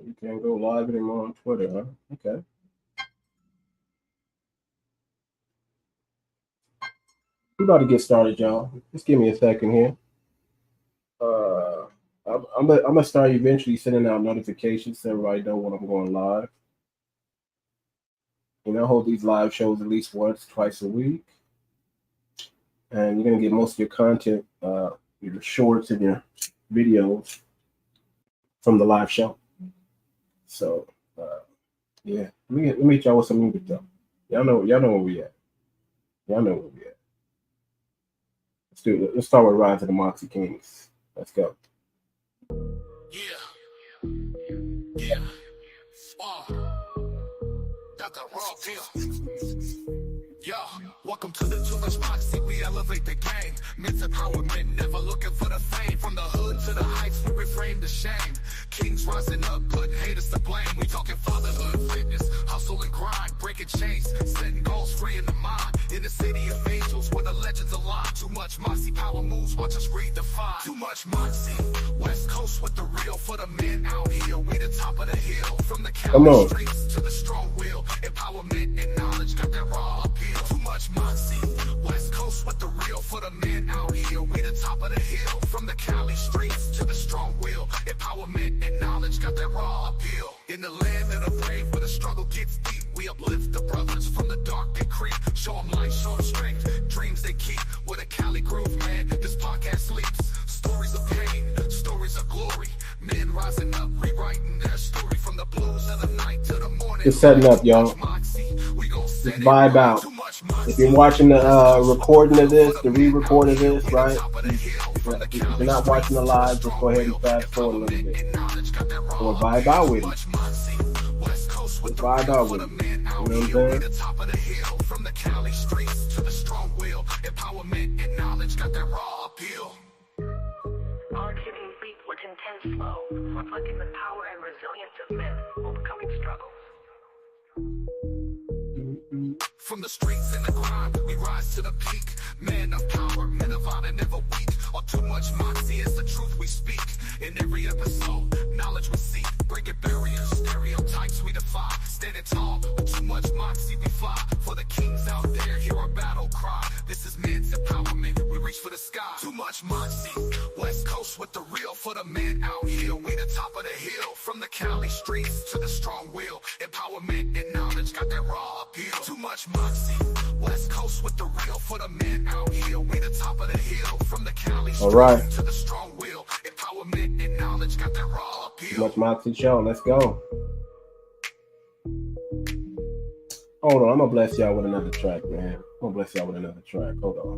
You can't go live anymore on Twitter, huh? Okay. We about to get started, y'all. Just give me a second here. Uh, I'm gonna start eventually sending out notifications so everybody know when I'm going live. I hold these live shows at least once, twice a week, and you're gonna get most of your content, your shorts and your videos from the live show. So, yeah, let me hit y'all with some music though. Y'all know where we at. Y'all know where we at. Let's do it. Let's start with Rise of the Moxie Kings. Let's go. Yeah. Yeah. Got that raw feel. Yo, welcome to the Too Much Moxie. We elevate the game. Men's empowerment, never looking for the fame. From the hood to the heights, we reframe the shame. Kings rising up, put haters to blame. We talking fatherhood, fitness, hustle and grind, breaking chains, setting goals free in the mind. In the city of angels, where the legends alive. Too much Moxie power moves, watch us redefine. Too much Moxie, West Coast with the real. For the men out here, we the top of the hill. From the Cali streets to the strong will. Empowerment and knowledge, got that raw appeal. Too much Moxie, West Coast with the real. For the men out here, we the top of the hill. From the Cali streets to the strong will. Empowerment and knowledge, got that raw appeal. In the land of the brave, where the struggle gets deep, we uplift the brothers from the dark they creep. Show them light, show them strength, dreams they keep. With a Cali groove, man, this podcast sleeps. Stories of pain, stories of glory. Men rising up, rewriting their story. From the blues of the night to the morning. Just setting up, y'all. Just vibe out. If you're watching the recording of this, the re-record of this, right? If you're not watching the live, just go ahead and fast forward a little bit. Or vibe out with it. Just vibe out with it. You know what I'm saying? From the Cali streets to the strong will. Empowerment and knowledge got that raw appeal. Hard-hitting beat with intense flow, reflecting the power and resilience of men overcoming struggles. From the streets and the grind, we rise to the peak. Men of power, men of honor, never weak. Or too much Moxie is the truth we speak. In every episode, knowledge we seek. Breaking barriers, stereotypes we defy. Standing tall, with too much Moxie we fly. For the kings out there, hear our battle cry. This is men's empowerment, we reach for the sky. Too much Moxie, West Coast with the real. For the men out here, we the top of the hill. From the Cali streets to the strong will. Empowerment and knowledge got that raw appeal. Too much Moxie, West Coast with the real. For the men out here, we the top of the hill. From the Cali streets to the strong will. Empowerment and knowledge got that raw appeal. Too Much Moxie show, let's go. Hold on, I'm gonna bless y'all with another track, man. Hold on.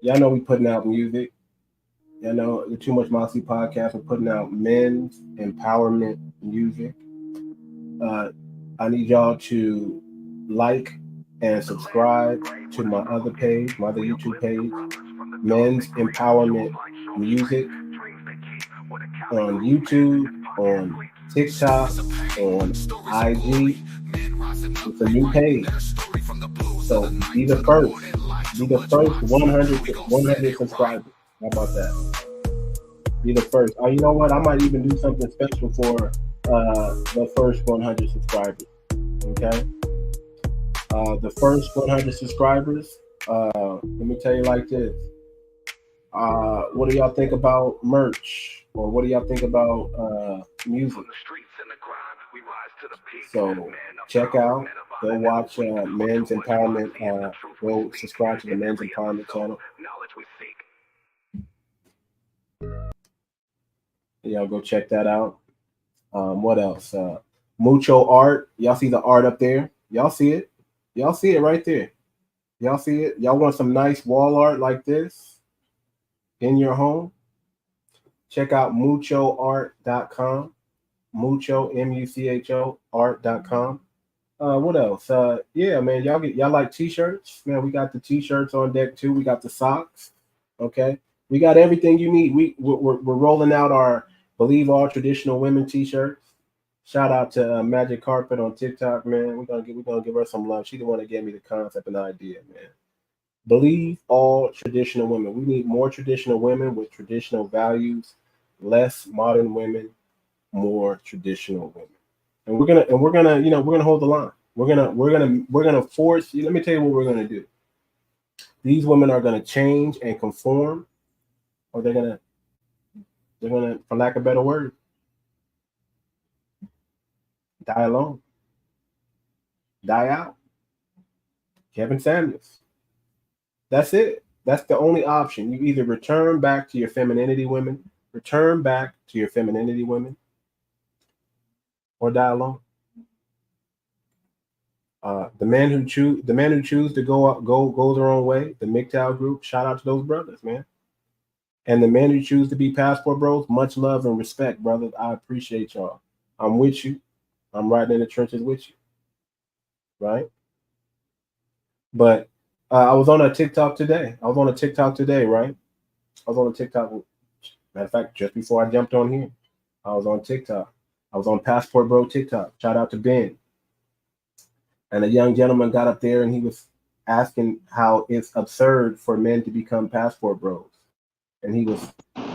Y'all know we putting out music. Y'all know the Too Much Moxie podcast. We're putting out men's empowerment music. I need y'all to like and subscribe to my other page, my other YouTube page, Men's Empowerment Music, on YouTube, on TikTok, on IG. It's a new page. So be the first 100 subscribers. How about that? Be the first. Oh, you know what? I might even do something special for the first 100 subscribers. Okay? The first 100 subscribers, let me tell you like this. What do y'all think about merch? Or what do y'all think about music? So check out, go watch Men's Empowerment, go subscribe to the Men's Empowerment channel. Y'all go check that out. What else? Mucho art. Y'all see the art up there? Y'all see it? Y'all see it right there. Y'all see it? Y'all want some nice wall art like this in your home? Check out muchoart.com. Mucho, M-U-C-H-O, art.com. What else? Yeah, man, y'all like t-shirts? Man, we got the t-shirts on deck too. We got the socks. Okay, we got everything you need. We're rolling out our Believe All Traditional Women t-shirts. Shout out to Magic Carpet on TikTok, man. We're gonna give her some love. She the one that gave me the concept and idea, man. Believe All Traditional Women. We need more traditional women with traditional values, less modern women more traditional women. And we're gonna hold the line. We're gonna force you. Let me tell you what we're gonna do. These women are gonna change and conform, or they're gonna, for lack of a better word, die alone, die out. Kevin Samuels. That's it. That's the only option. You either return back to your femininity women, or die alone. The men who choose to go their own way, the MGTOW group. Shout out to those brothers, man. And the men who choose to be passport bros, much love and respect, brothers. I appreciate y'all. I'm with you. I'm riding in the trenches with you, right? But I was on a TikTok today. Right? I was on a TikTok. Matter of fact, just before I jumped on here, I was on TikTok. I was on Passport Bro TikTok. Shout out to Ben. And a young gentleman got up there and he was asking how it's absurd for men to become passport bros. And he was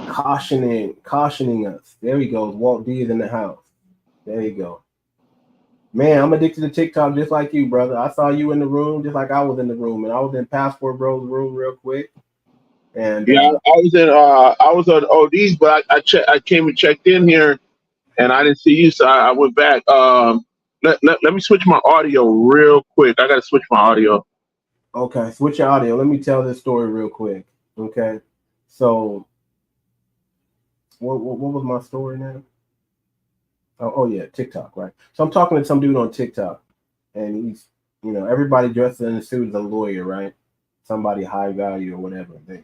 cautioning us. There he goes. Walt D is in the house. There you go. Man, I'm addicted to TikTok just like you, brother. I saw you in the room just like I was in the room. And I was in Passport Bros room real quick. And yeah, I was on ODs, but I came and checked in here and I didn't see you, so I went back. Let me switch my audio real quick. I gotta switch my audio. Okay, switch your audio. Let me tell this story real quick. Okay. So what was my story now? Oh yeah, TikTok, right? So I'm talking to some dude on TikTok, and he's, everybody dressed in a suit is a lawyer, right? Somebody high value or whatever. They,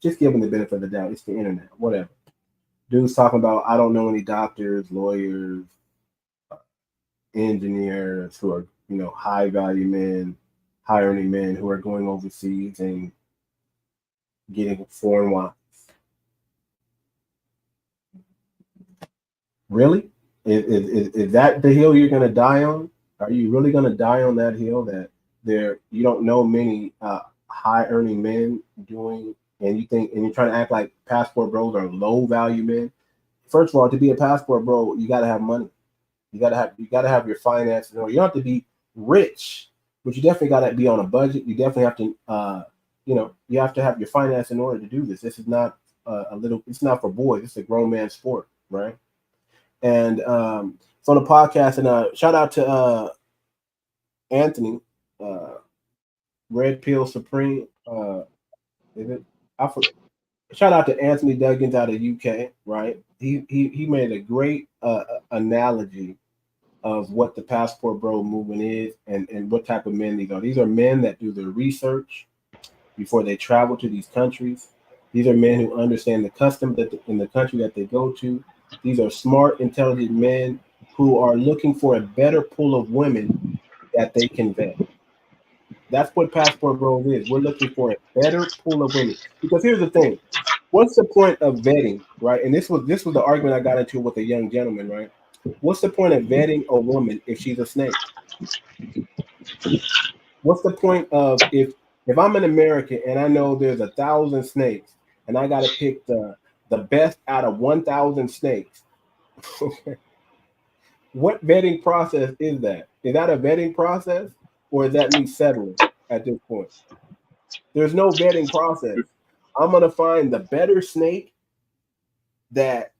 just give them the benefit of the doubt. It's the internet, whatever. Dude's talking about, I don't know any doctors, lawyers, engineers who are, high value men, high earning men who are going overseas and getting foreign wives. Really? Is that the hill you're going to die on? Are you really going to die on that hill that you don't know many high earning men doing, and you're trying to act like passport bros are low value men? First of all, to be a passport bro, you got to have money. You got to have your finances. You don't have to be rich, but you definitely got to be on a budget. You definitely have to, you have to have your finance in order to do this. This is not it's not for boys. It's a grown man sport, right? And it's on the podcast, and shout out to Anthony, Red Pill Supreme. Is it? Shout out to Anthony Duggins out of UK, right? He made a great analogy of what the passport bro movement is and what type of men these are. These are men that do their research before they travel to these countries. These are men who understand the custom in the country that they go to. These are smart, intelligent men who are looking for a better pool of women that they can vet. That's what Passport Bros is. We're looking for a better pool of women. Because here's the thing. What's the point of vetting, right? And this was the argument I got into with a young gentleman, right? What's the point of vetting a woman if she's a snake? What's the point of if I'm an American and I know there's 1,000 snakes and I got to pick the best out of 1,000 snakes? What vetting process is that? Is that a vetting process, or is that me settling at this point? There's no vetting process. I'm going to find the better snake that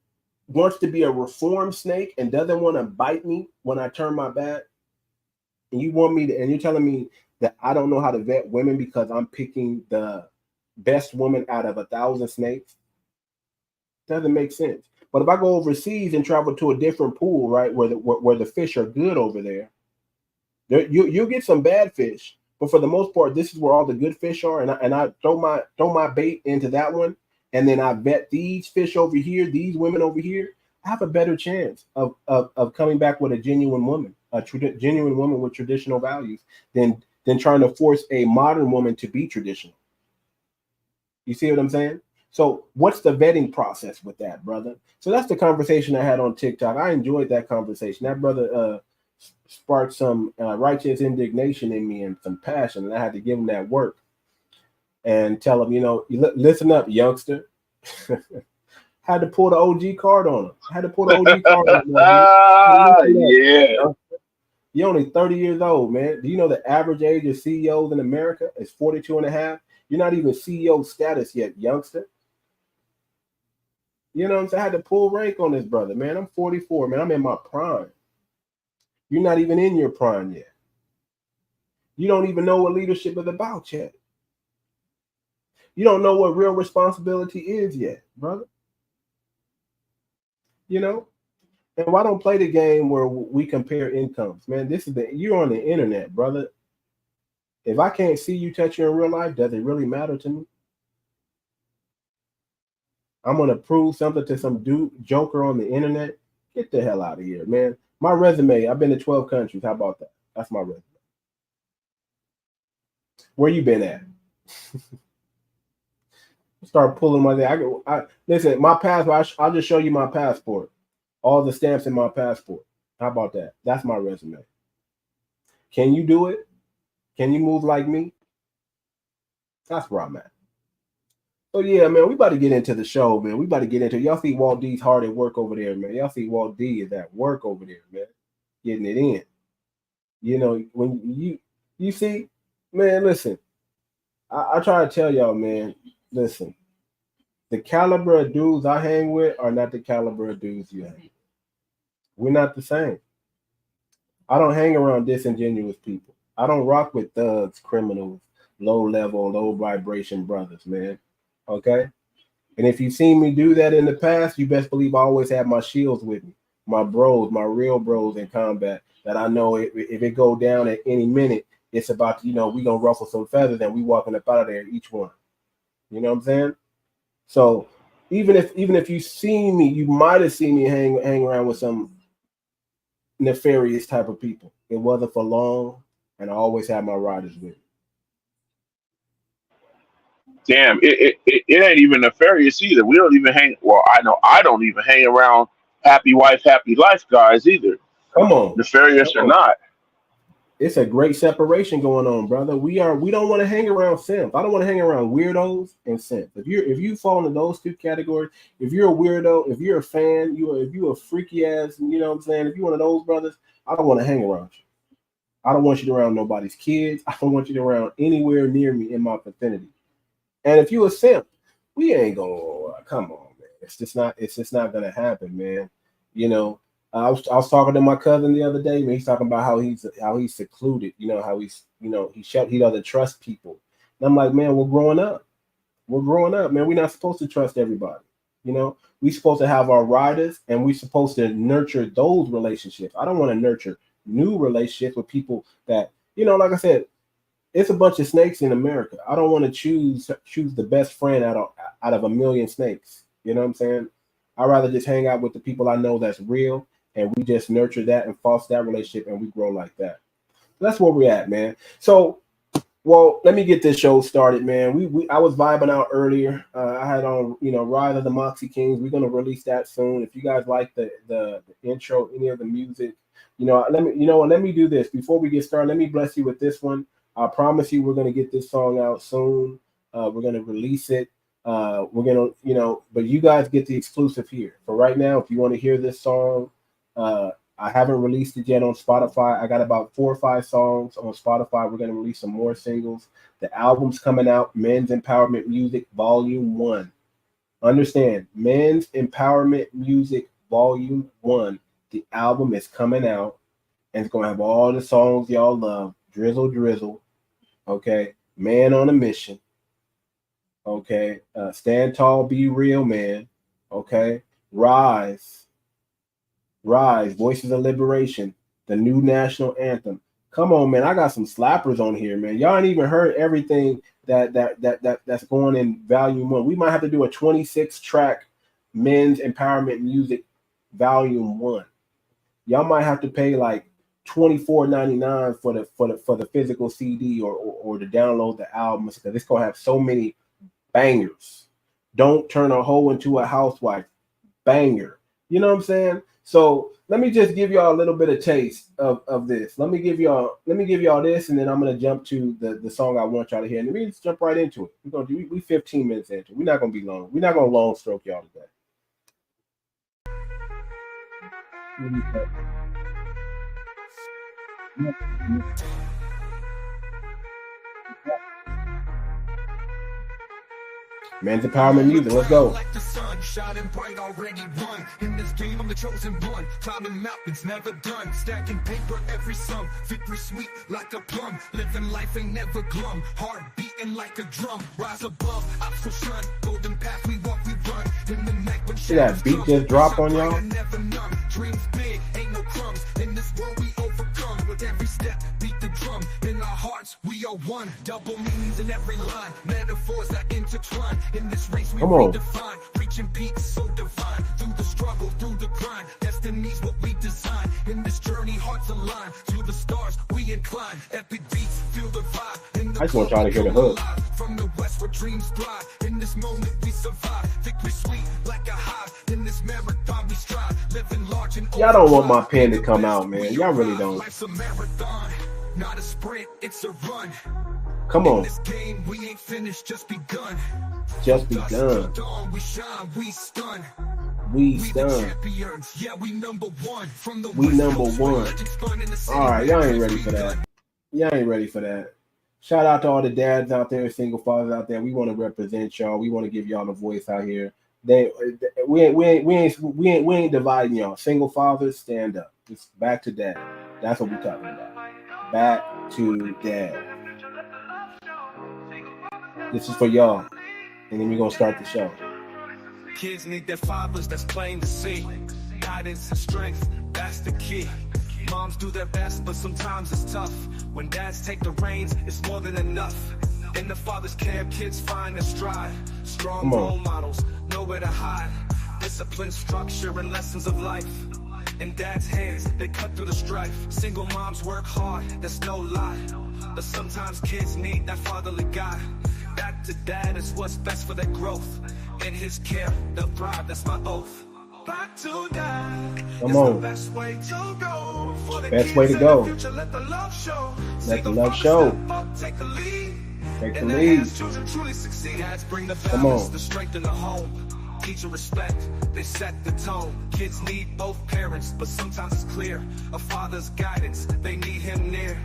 wants to be a reformed snake and doesn't want to bite me when I turn my back. And you're telling me that I don't know how to vet women because I'm picking the best woman out of 1,000 snakes? Doesn't make sense. But if I go overseas and travel to a different pool, right, where the fish are good over there, you'll get some bad fish. But for the most part, this is where all the good fish are, and I throw my bait into that one, and then I vet these fish over here, these women over here. I have a better chance of coming back with a genuine woman, genuine woman with traditional values, than trying to force a modern woman to be traditional. You see what I'm saying? So what's the vetting process with that, brother? So that's the conversation I had on TikTok. I enjoyed that conversation. That brother sparked some righteous indignation in me and some passion, and I had to give him that work and tell him, listen up, youngster. Had to pull the OG card on him. Had to pull the OG card on him, man. Yeah. You're only 30 years old, man. Do you know the average age of CEOs in America is 42 and a half? You're not even CEO status yet, youngster. You know what I'm saying? I had to pull rank on this brother, man. I'm 44, man. I'm in my prime. You're not even in your prime yet. You don't even know what leadership is about yet. You don't know what real responsibility is yet, brother. You know? And why don't play the game where we compare incomes, man? You're on the internet, brother. If I can't see you touch you in real life, does it really matter to me? I'm gonna prove something to some dude joker on the internet. Get the hell out of here, man. My resume, I've been to 12 countries. How about that? That's my resume. Where you been at? Start pulling my day. Listen, my passport, I'll just show you my passport. All the stamps in my passport. How about that? That's my resume. Can you do it? Can you move like me? That's where I'm at. So yeah, man, we about to get into the show, man. We about to get into it. Y'all see Walt D's hard at work over there, man. Y'all see Walt D is at work over there, man. Getting it in. You know, when you see, man, listen. I try to tell y'all, man, listen. The caliber of dudes I hang with are not the caliber of dudes you hang with. We're not the same. I don't hang around disingenuous people. I don't rock with thugs, criminals, low level, low vibration brothers, man. Okay? And if you've seen me do that in the past, you best believe I always have my shields with me. My bros, my real bros in combat that I know if it go down at any minute, it's about, we going to ruffle some feathers and we walking up out of there, each one. You know what I'm saying? So even if you see me, you might have seen me hang around with some nefarious type of people. It wasn't for long, and I always have my riders with me. Damn, it ain't even nefarious either. We don't even hang. Well, I know I don't even hang around happy wife, happy life guys either. Come on, nefarious or not. It's a great separation going on, brother. We don't want to hang around simps. I don't want to hang around weirdos and simps. If you fall into those two categories, if you're a weirdo, if you're a fan, if you're a freaky ass, you know what I'm saying? If you're one of those brothers, I don't want to hang around you. I don't want you around nobody's kids. I don't want you around anywhere near me in my vicinity. And if you a simp, we ain't gonna come on, man. It's just not gonna happen, man. You know. I was talking to my cousin the other day, man. He's talking about how he's secluded, how he doesn't trust people. And I'm like, man, we're growing up. We're growing up, man. We're not supposed to trust everybody. We're supposed to have our riders, and we're supposed to nurture those relationships. I don't want to nurture new relationships with people that, like I said, it's a bunch of snakes in America. I don't want to choose the best friend out of a million snakes. You know what I'm saying? I'd rather just hang out with the people I know that's real. And we just nurture that and foster that relationship, and we grow like that. That's where we're at, man. So, let me get this show started, man. I was vibing out earlier. I had on, Rise of the Moxie Kings. We're gonna release that soon. If you guys like the intro, any of the music, let me do this before we get started. Let me bless you with this one. I promise you, we're gonna get this song out soon. We're gonna release it. We're gonna, but you guys get the exclusive here. For right now, if you want to hear this song. I haven't released it yet on Spotify. I got about 4 or 5 songs on Spotify. We're going to release some more singles. The album's coming out, Men's Empowerment Music Volume 1. Understand, Men's Empowerment Music Volume 1. The album is coming out, and it's going to have all the songs y'all love. Drizzle, okay? Man on a Mission, okay? Stand Tall, Be Real, Man, okay? Rise, Voices of Liberation, the new national anthem. Come on, man. I got some slappers on here, man. Y'all ain't even heard everything that's going in Volume 1. We might have to do a 26-track Men's Empowerment Music Volume 1. Y'all might have to pay like $24.99 for the physical CD or to download the albums, because it's gonna have so many bangers. Don't turn a hoe into a housewife. Banger. You know what I'm saying? So let me just give y'all a little bit of taste of this. Let me give y'all this, and then I'm gonna jump to the song I want y'all to hear. And we just jump right into it. We 15 minutes into it. We're not gonna be long. We're not gonna long stroke y'all today. Men's empowerment music. Let's go. Like the sun, shining bright, already won. In this game, I'm the chosen one. Climbing mountains, never done. Stacking paper, every sum. Victory sweet like a plum. Living life ain't never glum. Heart beating like a drum. Rise above, obstacle shun. Golden path, we walk, we run. In the neck when See that beat just drop on y'all? never numb. Dreams big, ain't no crumbs. In this world, we overcome. With every step, beat the drum. In our hearts, we are one. Double meanings in every line. Metaphors that intertwine. In this race, we redefine. Reaching peaks so divine. Through the struggle, through the grind. Destiny's what we design. In this journey, hearts align. To the stars, we incline. Epic beats, feel the vibe. In the I just want y'all to hear the hook. From the west, where dreams thrive. In this moment, we survive. Victory sweet like a high. In this marathon, we strive. Living large and Y'all don't want my pen to come out, man. Y'all really don't. Life's a marathon, not a sprint, it's a run. Come on. In this game, we ain't finished, just begun. Just begun. We shine, we stun. We the stun. champions, yeah, we number one. From the We West number Coast, where one. legends burn in the city. All right, y'all ain't ready for that. Y'all ain't ready for that. Shout out to all the dads out there, single fathers out there. We want to represent y'all. We want to give y'all a voice out here. We ain't dividing y'all. Single fathers, stand up. It's back to dad. That's what we're talking about. Back to dad. This is for y'all. And then we're gonna start the show. Kids need their fathers, that's plain to see. Guidance and strength, that's the key. Moms do their best, but sometimes it's tough. When dads take the reins, it's more than enough. In the father's care, kids find their stride. Strong role models, nowhere to hide. Discipline, structure, and lessons of life. In dad's hands, they cut through the strife. Single moms work hard, that's no lie. But sometimes kids need that fatherly guide. Back to dad is what's best for their growth. In his care, they'll thrive, that's my oath. Back to dad. Come on. The best way to go. For the Best way to kids in go. the future, let the love show. Let the love show. Step up, take the lead. Take the In their lead. hands, children truly succeed. Dads bring the Come balance, on. the strength in the home. Teach and respect, they set the tone. Kids need both parents, but sometimes it's clear. A father's guidance, they need him near.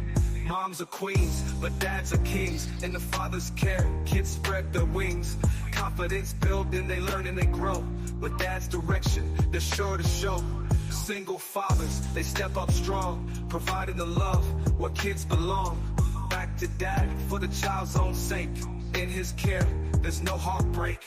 Moms are queens, but dads are kings. In the father's care, kids spread their wings. Confidence building, they learn and they grow. With dad's direction, they're sure to show. Single fathers, they step up strong, providing the love where kids belong. Back to dad for the child's own sake. In his care, there's no heartbreak.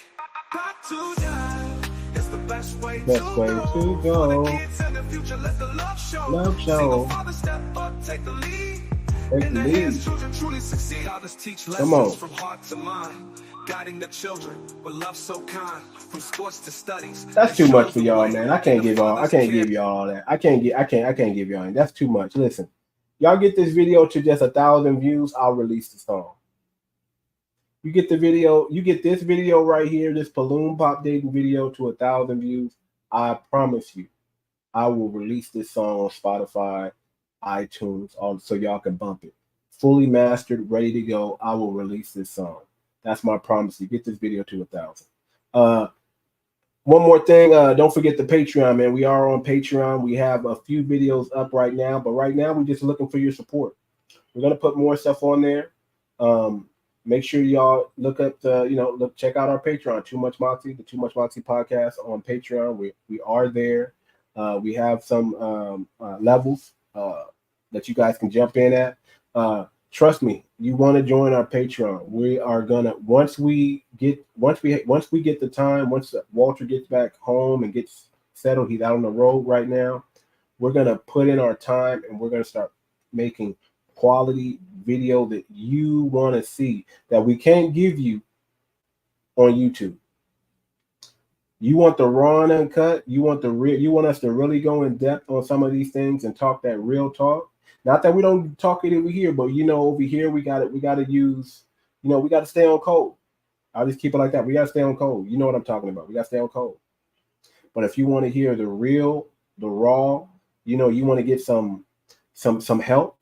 Back to dad is the best way Best to way go. to For go. the kids in the future, let the love show. Love show. Single father, step up, take the lead. Take In the their hands, lead. children truly succeed. Fathers teach Come on. lessons from heart to mind, guiding the children with love so kind. From sports to studies. That's they too show much for the y'all, way. man. I can't The give y'all fathers care. all that. I can't give y'all any. That's too much. Listen, y'all get this video to just 1,000 views, I'll release the song. You get the video, you get this video right here, this Balloon Pop dating video to 1,000 views. I promise you, I will release this song on Spotify, iTunes, so y'all can bump it. Fully mastered, ready to go. I will release this song. That's my promise. You get this video to 1,000. One more thing, don't forget the Patreon, man. We are on Patreon. We have a few videos up right now, but right now we're just looking for your support. We're gonna put more stuff on there. Make sure y'all look up check out our Patreon, Too Much Moxie, the Too Much Moxie podcast on Patreon. We are there. We have some levels that you guys can jump in at. Trust me, you want to join our Patreon. We are gonna once we get the time, once Walter gets back home and gets settled, he's out on the road right now. We're gonna put in our time and we're gonna start making quality video that you want to see that we can't give you on YouTube. You want the raw and uncut. You want us to really go in depth on some of these things and talk that real talk. Not that we don't talk it over here, but over here we got to use, we got to stay on code. I'll just keep it like that. We got to stay on code. You know what I'm talking about. We got to stay on code. But if you want to hear the real, the raw, you want to get some help.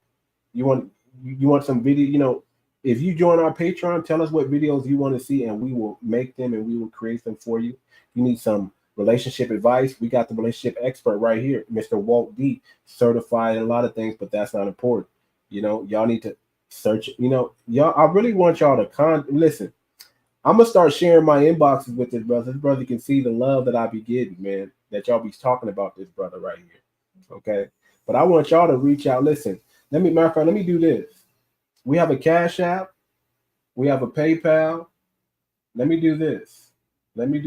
You want some video, if you join our Patreon, tell us what videos you want to see and we will make them and we will create them for you. You need some Relationship advice, we got the relationship expert right here, Mr. Walt D, certified in a lot of things, but that's not important. Y'all need to search. Y'all. I really want y'all to listen. I'm gonna start sharing my inboxes with this brother. This brother can see the love that I be getting, man. That y'all be talking about this brother right here. Okay, but I want y'all to reach out. Listen, matter of fact, let me do this. We have a Cash App. We have a PayPal. Let me do this. Because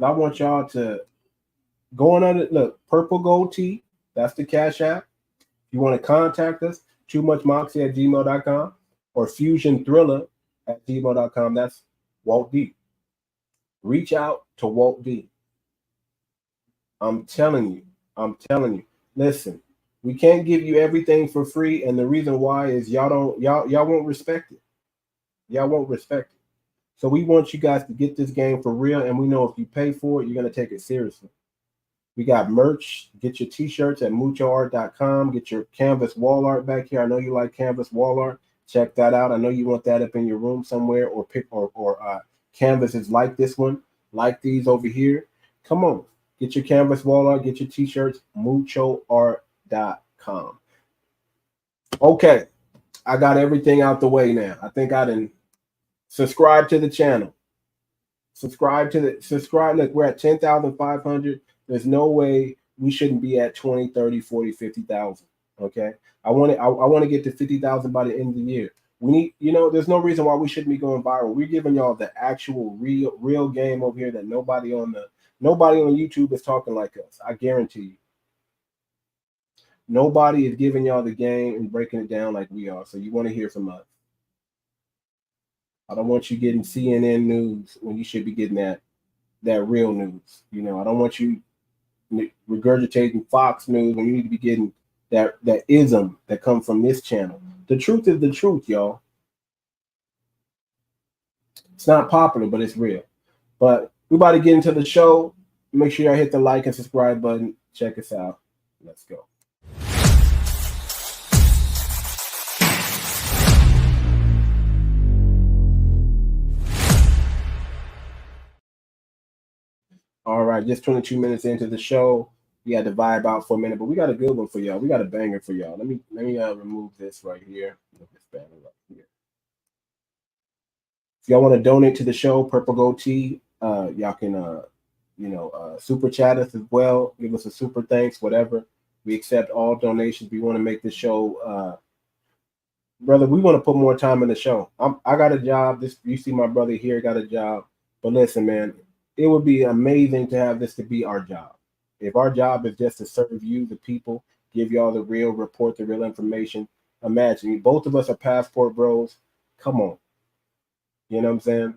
I want y'all to go on under, look, Purple Gold Tea. That's the Cash App. If you want to contact us, toomuchmoxie@gmail.com or fusionthriller@gmail.com. That's Walt D. Reach out to Walt D. I'm telling you. Listen, we can't give you everything for free, and the reason why is y'all won't respect it. Y'all won't respect it. So we want you guys to get this game for real, and we know if you pay for it, you're gonna take it seriously. We got merch. Get your t-shirts at muchoart.com. Get your canvas wall art back here. I know you like canvas wall art. Check that out. I know you want that up in your room somewhere, or canvases like this one, like these over here. Come on. Get your canvas wall art. Get your t-shirts, muchoart.com. Okay. I got everything out the way now. I think I didn't subscribe to the channel. Subscribe. Look, we're at 10,500. There's no way we shouldn't be at 20, 30, 40, 50,000. Okay. I want to get to 50,000 by the end of the year. We need, there's no reason why we shouldn't be going viral. We're giving y'all the actual real game over here that nobody on YouTube is talking like us. I guarantee you. Nobody is giving y'all the game and breaking it down like we are. So you want to hear from us. I don't want you getting CNN news when you should be getting that real news. I don't want you regurgitating Fox News when you need to be getting that ism that comes from this channel. The truth is the truth, y'all. It's not popular, but it's real. But we about to get into the show. Make sure y'all hit the like and subscribe button. Check us out. Let's go. All right, just 22 minutes into the show. We had to vibe out for a minute, but we got a good one for y'all. We got a banger for y'all. Let me remove this right here. This banner right here. If y'all want to donate to the show, Purple Gold Tea, y'all can super chat us as well. Give us a super thanks, whatever. We accept all donations. We want to make the show, brother. We want to put more time in the show. I got a job. You see my brother here got a job, but listen, man. It would be amazing to have this to be our job. If our job is just to serve you, the people, give y'all the real report, the real information. Imagine, both of us are passport bros. Come on. You know what I'm saying?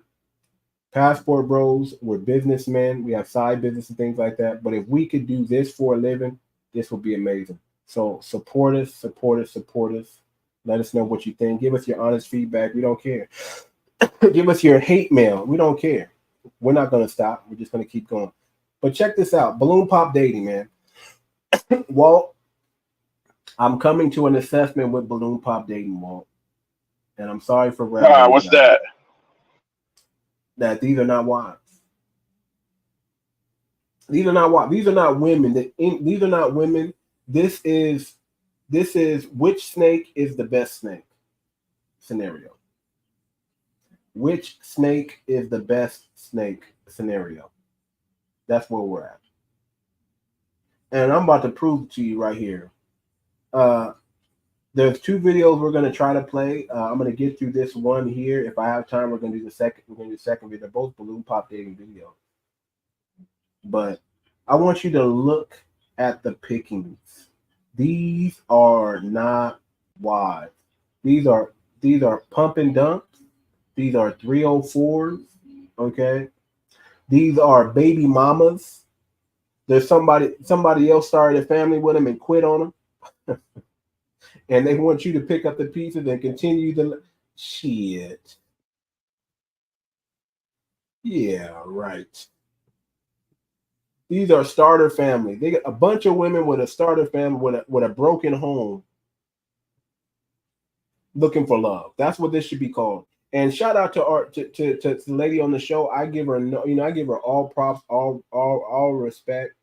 Passport bros, we're businessmen. We have side business and things like that. But if we could do this for a living, this would be amazing. So support us. Let us know what you think. Give us your honest feedback. We don't care. Give us your hate mail. We don't care. We're not going to stop. We're just going to keep going. But check this out. Balloon Pop Dating, man. Walt, I'm coming to an assessment with Balloon Pop Dating, Walt. And I'm sorry for what's that? That these are not wives. These are not wives. These are not women. These are not women. This is which snake is the best snake scenario. Which snake is the best snake scenario? That's where we're at. And I'm about to prove to you right here. There's two videos we're going to try to play. I'm going to get through this one here. If I have time, we're going to do the second. We're going to do the second video. They're both Balloon Pop Dating videos. But I want you to look at the pickings. These are not wives. These are pump and dumps. These are 304s, okay? These are baby mamas. There's somebody else started a family with them and quit on them. And they want you to pick up the pieces and continue the shit. Yeah, right. These are starter family. They got a bunch of women with a starter family with a broken home looking for love. That's what this should be called. And shout out to our to the lady on the show. I give her no, I give her all props, all respect.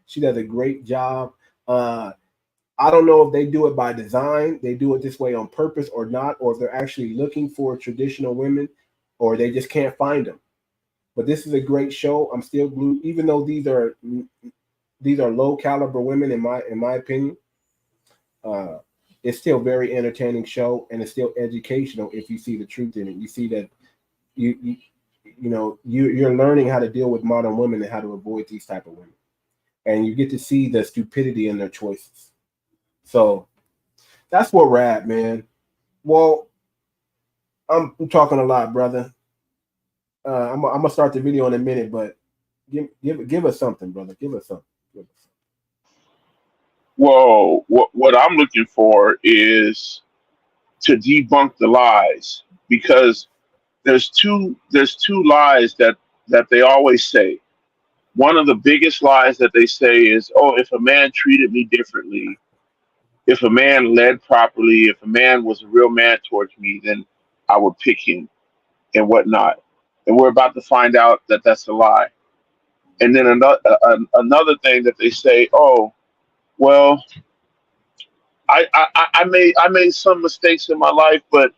She does a great job. I don't know if they do it by design, they do it this way on purpose or not, or if they're actually looking for traditional women, or they just can't find them. But this is a great show. I'm still glued, even though these are low caliber women in my opinion. Uh, it's still a very entertaining show, and it's still educational if you see the truth in it. You see that you you're learning how to deal with modern women and how to avoid these type of women, and you get to see the stupidity in their choices. So that's where we're at, man. Well, I'm talking a lot, brother. I'm gonna start the video in a minute, but give us something, brother. Give us something. Give us Well, what I'm looking for is to debunk the lies, because there's two lies that they always say. One of the biggest lies that they say is, oh, if a man treated me differently, if a man led properly, if a man was a real man towards me, then I would pick him and whatnot. And we're about to find out that that's a lie. And then another thing that they say, oh, well, I made some mistakes in my life, but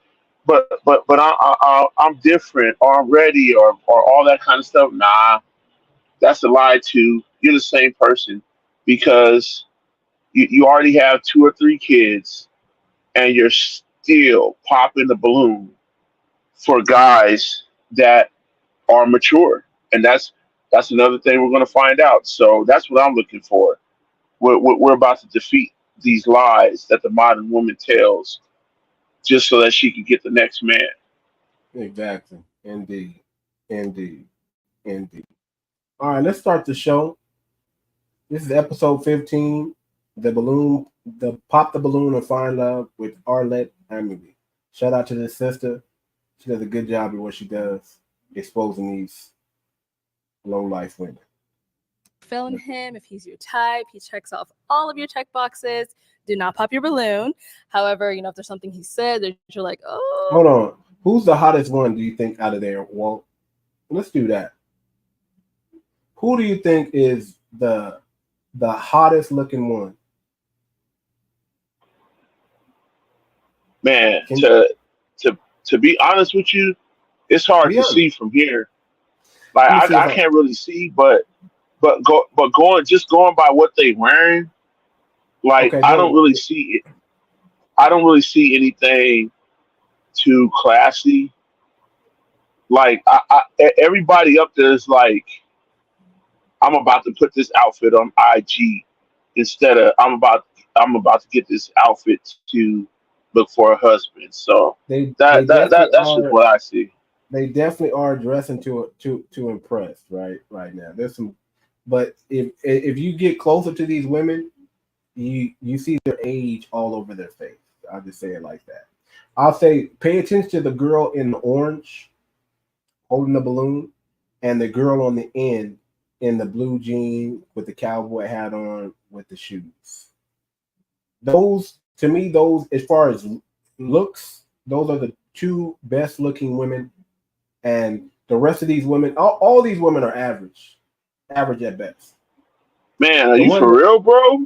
I'm different, or I'm ready, or all that kind of stuff. Nah, that's a lie too. You're the same person, because you already have two or three kids, and you're still popping the balloon for guys that are mature, and that's another thing we're going to find out. So that's what I'm looking for. We're about to defeat these lies that the modern woman tells, just so that she can get the next man. exactly. Indeed. Indeed. Indeed. All right, let's start the show. This is episode 15. The Pop the Balloon and Find Love with Arlette Amity. Shout out to this sister. She does a good job at what she does, exposing these low life women. Feeling him, if he's your type, he checks off all of your check boxes. Do not pop your balloon. However, if there's something he said that you're like, oh, Hold on. Who's the hottest one, do you think, out of there, Walt? Let's do that. Who do you think is the hottest looking one? Man, Can to be honest with you, it's hard be to honest. see from here. Like Let me see if I can't really see, but going by what they wearing, like okay, I no. don't really see it. I don't really see anything too classy. Like everybody up there is like, I'm about to put this outfit on IG, instead of I'm about to get this outfit to look for a husband. So They that's just what I see. definitely are dressing to impress right now. There's some, but if you get closer to these women, you see their age all over their face. I'll just say it like that. I'll say pay attention to the girl in the orange holding the balloon, and the girl on the end in the blue jean with the cowboy hat on with the shoes. Those, to me, those, as far as looks, those are the two best looking women. And the rest of these women, all these women are average at best. Man, are The you one for that, real, bro?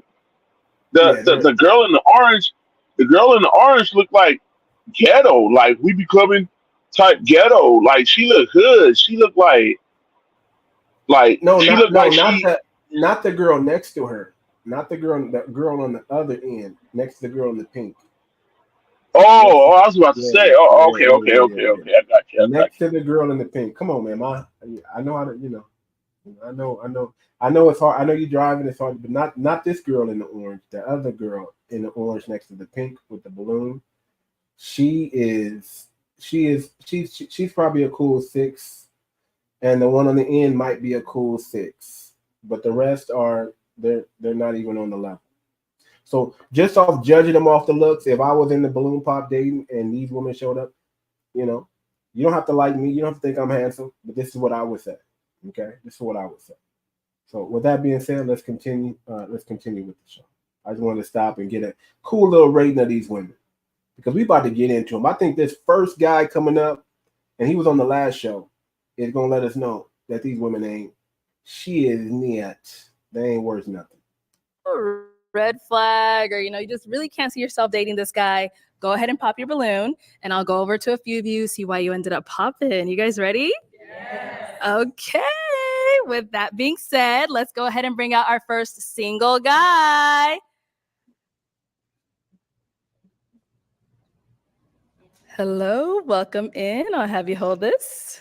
The yeah, the, the girl in the orange, the girl in the orange looked like ghetto, like we be clubbing type ghetto. Like she looked hood. She looked like no, she not looked no, like not she. the girl next to her, not the girl on the other end next to the girl in the pink. Next, Oh, I was about to yeah, say. yeah, Oh, yeah, okay, yeah, okay, yeah, okay, yeah. okay. I got you. I got Next to the girl in the pink. Come on, man. I know how to. I know it's hard. I know you're driving. It's hard, but not this girl in the orange. The other girl in the orange next to the pink with the balloon. She is. She's probably a cool six, and the one on the end might be a cool six, but the rest are they're not even on the level. So just off judging them off the looks, if I was in the balloon pop dating and these women showed up, you know, you don't have to like me. You don't have to think I'm handsome, but this is what I would say. Okay, this is what I would say. So with that being said, let's continue. Let's continue with the show. I just wanted to stop and get a cool little rating of these women because we about to get into them. I think this first guy coming up, and he was on the last show, is gonna let us know that these women ain't. She is not. They ain't worth nothing. Red flag, or you just really can't see yourself dating this guy, go ahead and pop your balloon, and I'll go over to a few of you, see why you ended up popping. You guys ready? Yes. Okay. With that being said, let's go ahead and bring out our first single guy. Hello, welcome in. I'll have you hold this.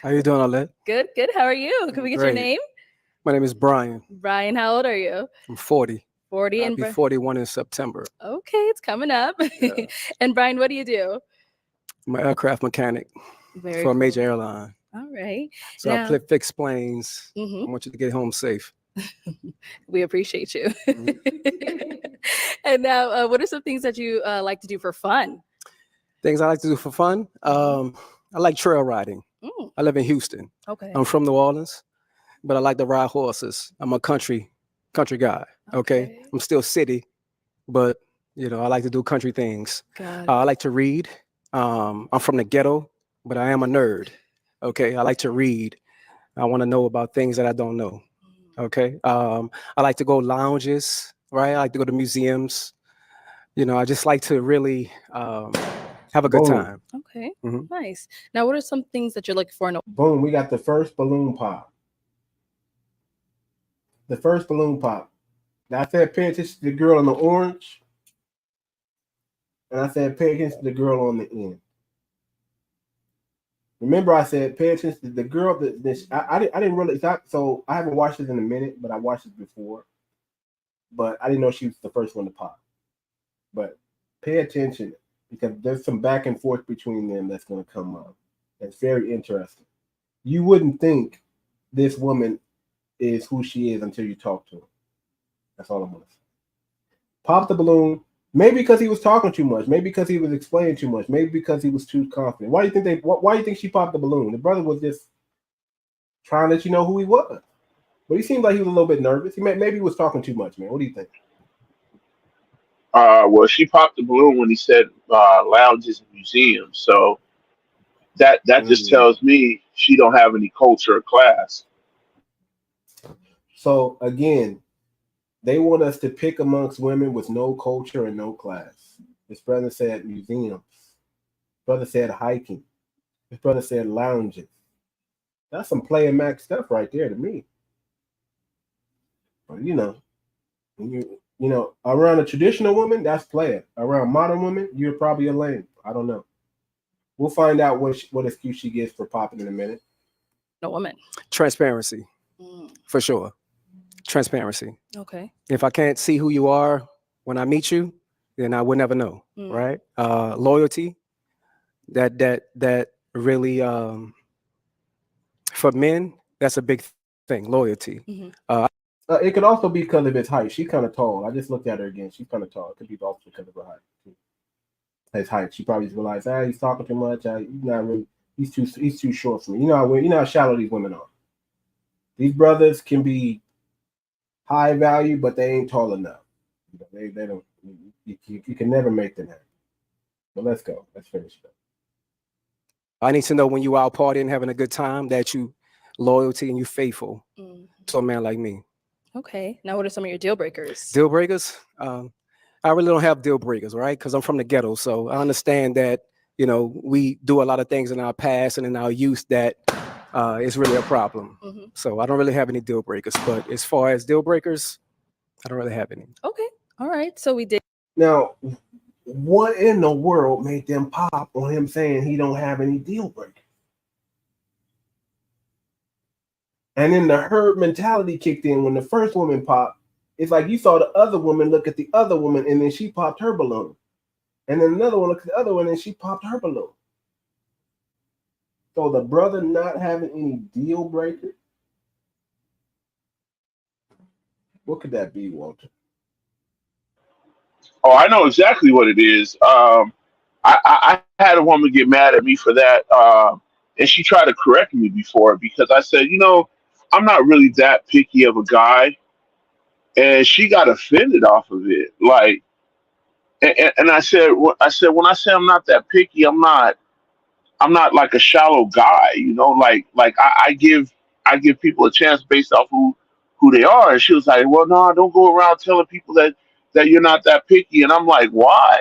How you doing, Alette? Good, good. How are you? Can we get your Great. name? My name is Brian. Brian, how old are you? I'm 40. 40 I'll and be 41 in September. Okay, it's coming up. Yeah. And Brian, what do you do? I'm an aircraft mechanic Very for a cool. major airline. All right. So Now- I fix planes. Mhm. I want you to get home safe. We appreciate you. Mhm. And now, what are some things that you like to do for fun? Things I like to do for fun. I like trail riding. Mm, I live in Houston. okay. I'm from New Orleans, but I like to ride horses. I'm a country guy. Okay. I'm still city, but I like to do country things. Got it. I like to read. I'm from the ghetto, but I am a nerd. Okay. I like to read. I want to know about things that I don't know. Okay. I like to go lounges, right? I like to go to museums. I just like to really have a good Boom. time. Okay. Mhm. Nice. Now, what are some things that you're looking for in a Boom, we got the first balloon pop. The first balloon pop. Now I said pay attention to the girl in the orange. And I said pay attention to the girl on the end. Remember, I said pay attention to the girl that I didn't really so I haven't watched it in a minute, but I watched it before. But I didn't know she was the first one to pop. But pay attention because there's some back and forth between them that's going to come up. It's very interesting. You wouldn't think this woman is who she is until you talk to her. That's all I'm going to say. Pop the balloon. Maybe because he was talking too much. Maybe because he was explaining too much. Maybe because he was too confident. Why do you think she popped the balloon? The brother was just trying to let you know who he was. But he seemed like he was a little bit nervous. Maybe he was talking too much, man. What do you think? Well, she popped the balloon when he said lounges and museums. So that just tells me she don't have any culture or class. So again, they want us to pick amongst women with no culture and no class. This brother said museums. Brother said hiking. This brother said lounges. That's some player max stuff right there to me. But around a traditional woman, that's player. Around modern women, you're probably a lame. I don't know. We'll find out what excuse she gives for popping in a minute. No woman. Transparency, for sure. Transparency. Okay. If I can't see who you are when I meet you, then I would never know, right? Loyalty. That really, for men, that's a big thing. Loyalty. It could also be because of his height. She's kind of tall. I just looked at her again. She's kind of tall. It could be also because of her height. His height. She probably just realized, he's talking too much. He's not really. He's too short for me. You know how shallow these women are. These brothers can be high value, but they ain't tall enough. They don't. You can never make them happen. But let's go. Let's finish it up. I need to know when you out partying, having a good time, that you loyalty and you faithful to a man like me. Okay. Now, what are some of your deal breakers? Deal breakers? I really don't have deal breakers, right? Because I'm from the ghetto, so I understand that we do a lot of things in our past and in our youth that is really a problem. So I don't really have any deal breakers. But as far as deal breakers, I don't really have any. Okay. All right. So we did. Now, what in the world made them pop on him saying he don't have any deal breakers? And then the herd mentality kicked in when the first woman popped. It's like you saw the other woman look at the other woman and then she popped her balloon. And then another one looked at the other one and she popped her balloon. So the brother not having any deal breaker? What could that be, Walter? Oh, I know exactly what it is. I had a woman get mad at me for that, and she tried to correct me before because I said, I'm not really that picky of a guy, and she got offended off of it. And I said when I say I'm not that picky, I'm not I'm not like a shallow guy, you know. I give people a chance based off who they are. And she was like, "Well, no, don't go around telling people that you're not that picky." And I'm like, "Why?"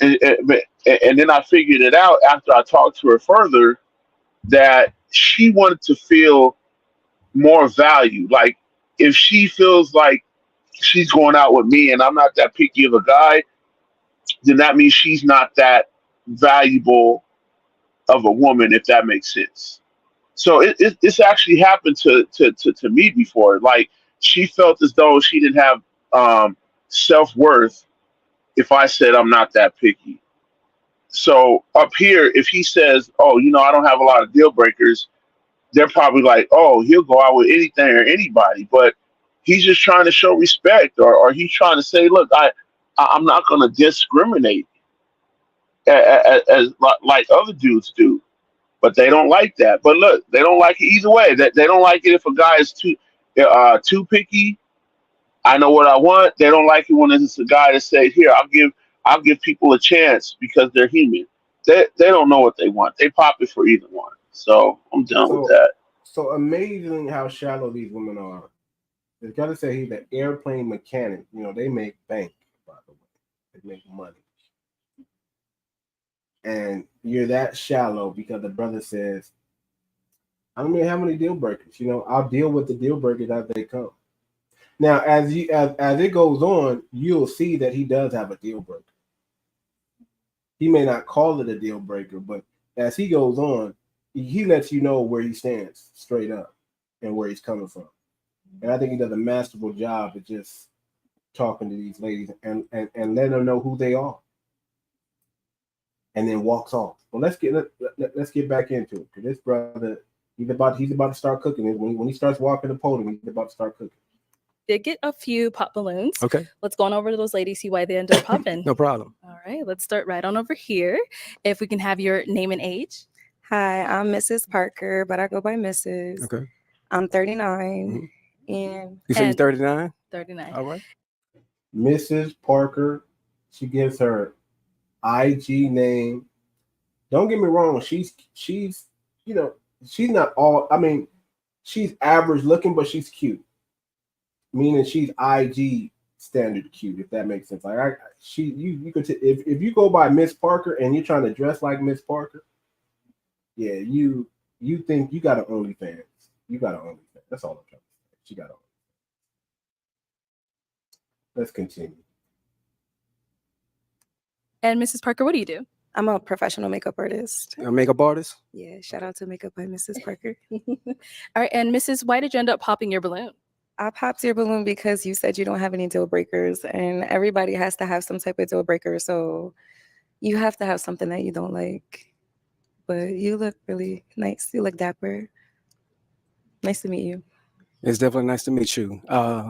And then I figured it out after I talked to her further that she wanted to feel more value. Like if she feels like she's going out with me and I'm not that picky of a guy, then that means she's not that valuable of a woman, if that makes sense. So it's actually happened to me before. Like she felt as though she didn't have self worth if I said I'm not that picky. So up here, if he says, "Oh, you know, I don't have a lot of deal breakers," they're probably like, "Oh, he'll go out with anything or anybody." But he's just trying to show respect, or he's trying to say, "Look, I'm not going to discriminate as like other dudes do." But they don't like that. But look, they don't like it either way. That they don't like it if a guy is too picky. I know what I want. They don't like it when it's a guy that says, "Here, I'll give people a chance because they're human." They don't know what they want. They pop it for either one. So I'm done with So that. so amazing how shallow these women are. They gotta say he's an airplane mechanic. You know, they make bank, by the way. They make money. And you're that shallow because the brother says, I don't even have any deal breakers. You know, I'll deal with the deal breakers as they come. Now, as it goes on, you'll see that he does have a deal breaker. He may not call it a deal breaker, but as he goes on, he lets you know where he stands straight up and where he's coming from. And I think he does a masterful job of just talking to these ladies and letting them know who they are. And then walks off. Well, let's get back into it. Because this brother, he's about to start cooking. When he starts walking the podium, he's about to start cooking. Did get a few pop balloons. Okay. Let's go on over to those ladies, see why they end up popping. No problem. All right, let's start right on over here. If we can have your name and age. Hi, I'm Mrs. Parker, but I go by Mrs. Okay. I'm 39, and You say you're And- 39? 39. All right. Mrs. Parker, she gives her IG name. Don't get me wrong, she's you know, she's not all, I mean, she's average looking, but she's cute. Meaning she's IG standard cute, if that makes sense. Like you could if you go by Miss Parker and you're trying to dress like Miss Parker, yeah, you think you got an OnlyFans. You got an OnlyFans. That's all I'm trying to say. She got an OnlyFans. Let's continue. And Mrs. Parker, what do you do? I'm a professional makeup artist. A makeup artist? Yeah, shout out to Makeup by Mrs. Parker. All right, and Mrs., why did you end up popping your balloon? I popped your balloon because you said you don't have any deal breakers, and everybody has to have some type of deal breaker. So you have to have something that you don't like. But you look really nice. You look dapper. Nice to meet you. It's definitely nice to meet you.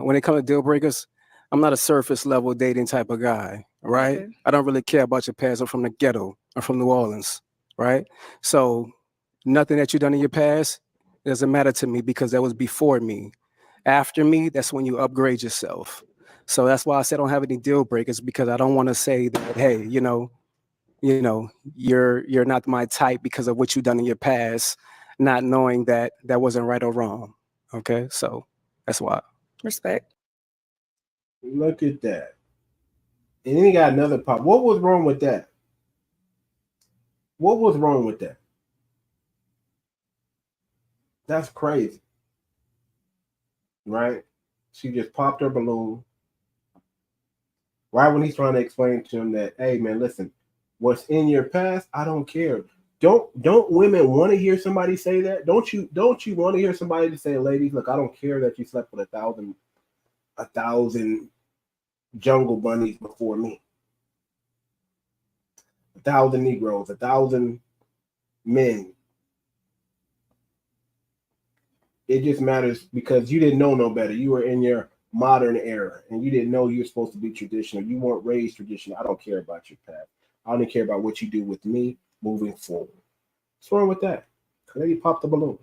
When it comes to deal breakers, I'm not a surface level dating type of guy, right? Okay. I don't really care about your past. I'm from the ghetto. I'm from New Orleans, right? So nothing that you've done in your past doesn't matter to me because that was before me. After me, that's when you upgrade yourself. So that's why I said I don't have any deal breakers because I don't want to say that, hey, you're not my type because of what you've done in your past, not knowing that that wasn't right or wrong. Okay, so that's why. Respect. Look at that. And then he got another pop. What was wrong with that? What was wrong with that? That's crazy. Right? She just popped her balloon. Right when he's trying to explain to him that, hey man, listen, what's in your past, I don't care. Don't women want to hear somebody say that? Don't you want to hear somebody to say, ladies, look, I don't care that you slept with a thousand jungle bunnies before me. 1,000 Negroes, 1,000 men. It just matters because you didn't know no better. You were in your modern era and you didn't know you were supposed to be traditional. You weren't raised traditional. I don't care about your past. I don't care about what you do with me moving forward. What's wrong with that? Then he popped the balloon.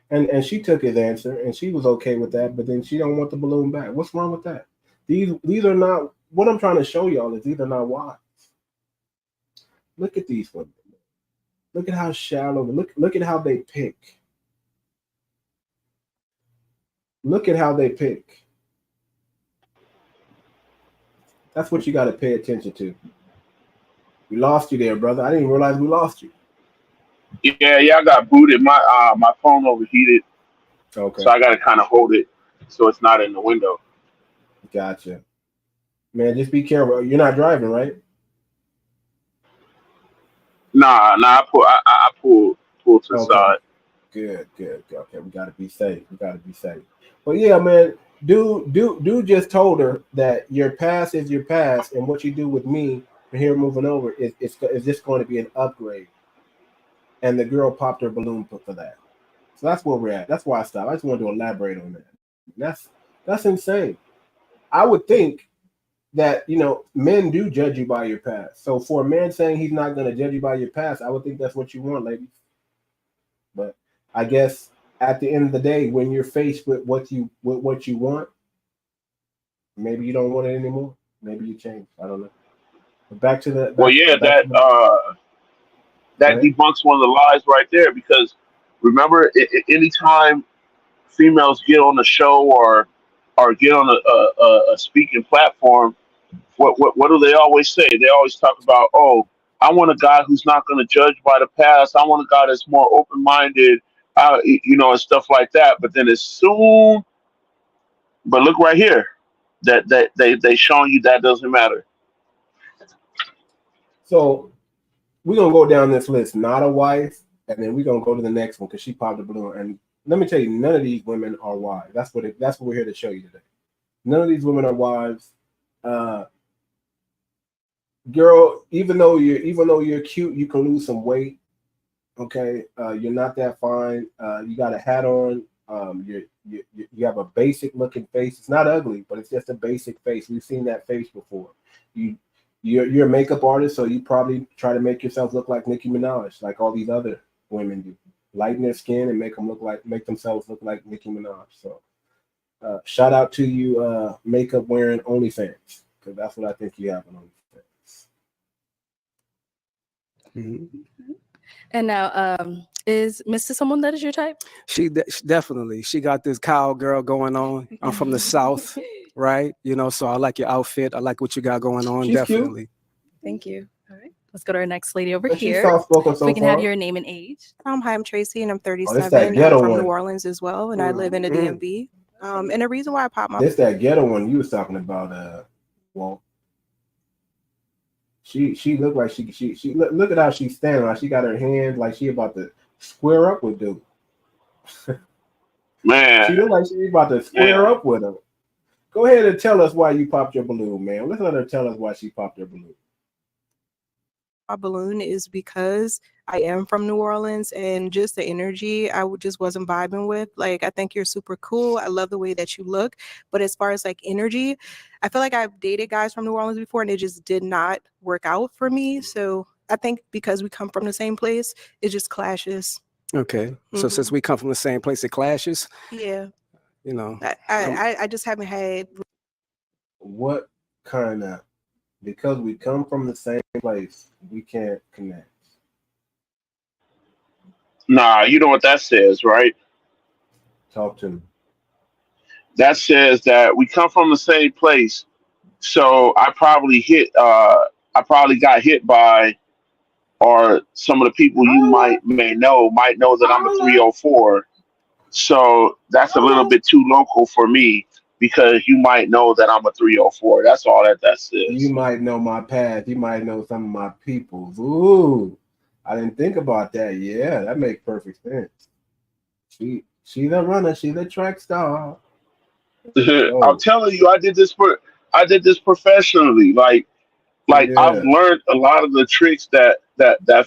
And she took his answer and she was okay with that, but then she don't want the balloon back. What's wrong with that? These are not, what I'm trying to show y'all is these are not wives. Look at these women. Look at how shallow. Look at how they pick. Look at how they pick. That's what you got to pay attention to. We lost you there, brother. I didn't even realize we lost you. Yeah, I got booted. My phone overheated, Okay, so I got to kind of hold it so it's not in the window. gotcha. Man, just be careful. You're not driving, right? Nah, I pull to the Okay. side. Good. Okay, we gotta be safe. We gotta be safe. But yeah, man, dude just told her that your past is your past, and what you do with me from here moving over is just going to be an upgrade. And the girl popped her balloon for that. So that's where we're at. That's why I stopped. I just wanted to elaborate on that. That's insane. I would think that men do judge you by your past. So for a man saying he's not going to judge you by your past, I would think that's what you want, ladies. But I guess at the end of the day, when you're faced with what you want, maybe you don't want it anymore. Maybe you change. I don't know. But back to the Well, back, yeah, back to the that right? debunks one of the lies right there because remember, anytime females get on the show or get on a speaking platform, what do they always say? They always talk about, oh, I want a guy who's not going to judge by the past. I want a guy that's more open minded, and stuff like that. But then but look right here, that they showing you that doesn't matter. So we're gonna go down this list. Not a wife, and then we're gonna go to the next one because she popped the balloon. And let me tell you, none of these women are wives. That's what we're here to show you today. None of these women are wives. Uh, Girl, even though you're cute, you can lose some weight. Okay, you're not that fine. You got a hat on. You have a basic looking face. It's not ugly, but it's just a basic face. We've seen that face before. You're a makeup artist, so you probably try to make yourself look like Nicki Minaj, like all these other women do. Lighten their skin and make themselves look like Nicki Minaj. So shout out to you, makeup wearing OnlyFans, because that's what I think you have on OnlyFans. Mhm. And now, is Mr. Someone that is your type? She definitely. She got this cowgirl going on. I'm from the South, right? So I like your outfit. I like what you got going on. She's Definitely. Thank you. All right. Let's go to our next lady over And she's here. soft spoken If so we can have far. your name and age. Hi, I'm Tracy, and I'm Oh, this that 37. I'm ghetto from one. New Orleans as well, and I live in the Mm. DMV. And the reason why I popped my This that ghetto one you was talking about, Walt. She looked like she look at how she's standing. Like she got her hands like she about to square up with dude. Man, She looked like she about to square up with him. Go ahead and tell us why you popped your balloon, man. Let's let her tell us why she popped her balloon. balloon is because I am from New Orleans, and just the energy just wasn't vibing with. Like, I think you're super cool. I love the way that you look, but as far as like energy, I feel like I've dated guys from New Orleans before, and it just did not work out for me. So I think because we come from the same place, it just clashes. Okay. So since we come from the same place, it clashes. Yeah, I'm- I just haven't had. What kind of, because we come from the same place, we can't connect. nah, you know what that says, right? Talk to me. That says that we come from the same place. So I probably got hit by, or some of the people you may know that I'm a 304. So that's a little bit too local for me because you might know that I'm a 304. That's all that You says. might know my past. You might know some of my peoples. Ooh, I didn't think about that. Yeah, that makes perfect sense. She the runner. She the track star. I'm Oh, telling you, I did this professionally. Like I've yeah. learned a lot of the tricks that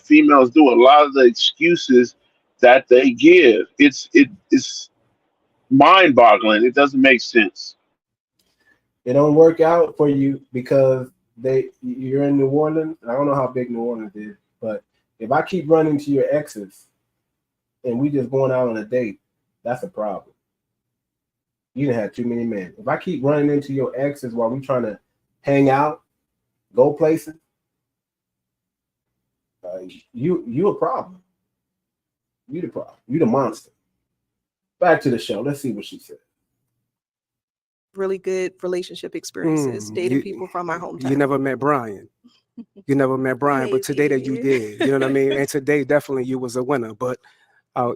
females do, a lot of the excuses that they give. It's mind boggling. It doesn't make sense. It don't work out for you because you're in New Orleans. I don't know how big New Orleans is, but if I keep running to your exes and we just going out on a date, that's a problem. You done had too many men. If I keep running into your exes while we trying to hang out, go places, Like you a problem. You the problem. You the monster. Back to the show. Let's see what she said. Really good relationship experiences, dating people from my hometown. You never met Brian. You never met Brian, but today that you did, you know what I mean? And today, definitely you was a winner. But,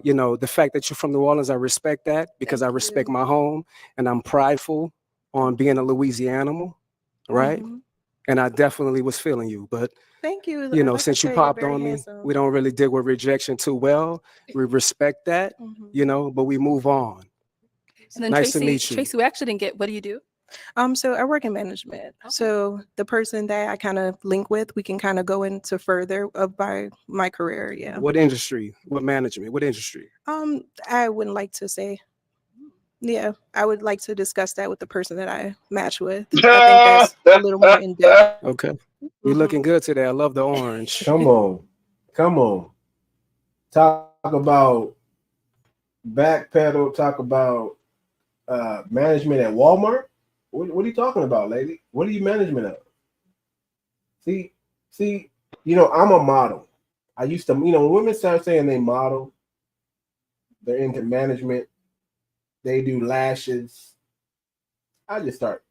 you know, the fact that you're from New Orleans, I respect that because I respect my home and I'm prideful on being a Louisianimal, right? And I definitely was feeling you. But, thank you. you know, Like I since you said, you're popped very on me, handsome. we don't really deal with rejection too well. We respect that, you know, but we move on. And then Nice to Tracy, meet you. Tracy, we actually didn't get, what do you do? So I work in management. So the person that I kind of link with, we can kind of go into further of my career. Yeah. What industry? What management? What industry? I wouldn't like to say. Yeah, I would like to discuss that with the person that I match with. I think that's a little more in depth. Okay. You're looking good today. I love the orange. Come on. Come on. Talk about backpedal. Talk about management at Walmart. What are you talking about, lady? What are you management of? See, you know, I'm a model. I used to, you know, when women start saying they model, they're into management, they do lashes. I just start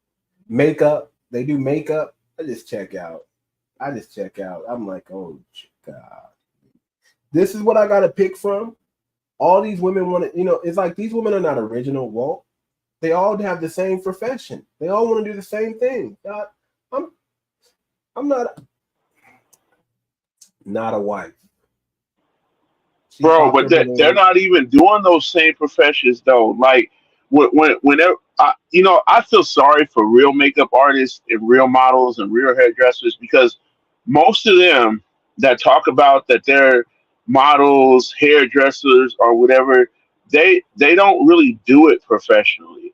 makeup. They do makeup. I just check out. I'm like, oh God. This is what I gotta pick from. All these women want to, you know, it's like these women are not original, Walt. They all have the same profession. They all want to do the same thing. I'm not a wife. Bro, but they're not even doing those same professions though. Like whenever you know, I feel sorry for real makeup artists and real models and real hairdressers because most of them that talk about that they're models, hairdressers, or whatever, they don't really do it professionally.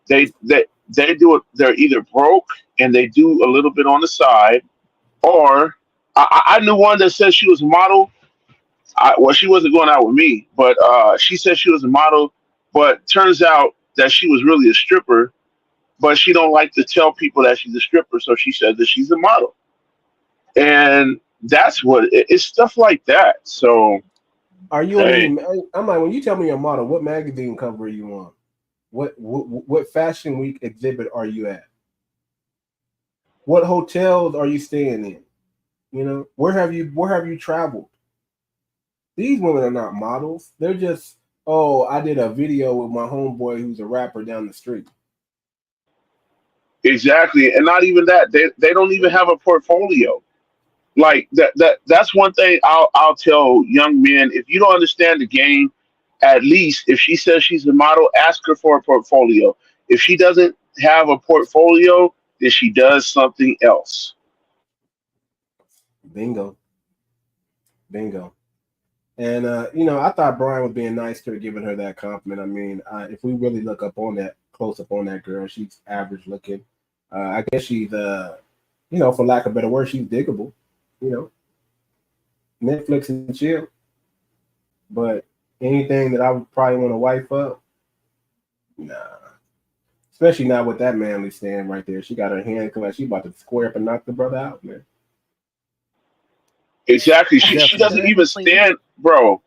They do it. They're either broke and they do a little bit on the side, or I knew one that said she was a model. Well, she wasn't going out with me, but she said she was a model. But turns out that she was really a stripper, but she don't like to tell people that she's a stripper, so she said that she's a model. And that's what it's stuff like that. So, are you hey, on any? I'm like, when you tell me you're a model, what magazine cover are you on? What fashion week exhibit are you at? What hotels are you staying in? You know, where have you traveled? These women are not models. They're just, oh, I did a video with my homeboy who's a rapper down the street. exactly, and not even that. They don't even have a portfolio. Like that's one thing I'll tell young men. If you don't understand the game, at least if she says she's a model, ask her for a portfolio. If she doesn't have a portfolio, then she does something else. Bingo. Bingo. And you know, I thought Brian was being nice to her, giving her that compliment. I mean, if we really look up on that, close up on that girl, she's average looking. I guess she's, you know, for lack of a better word, she's diggable. You know, Netflix and chill. But anything that I would probably want to wife up, nah. Especially not with that manly stand right there. She got her hand like she about to square up and knock the brother out, man. Exactly. She doesn't even stand, bro.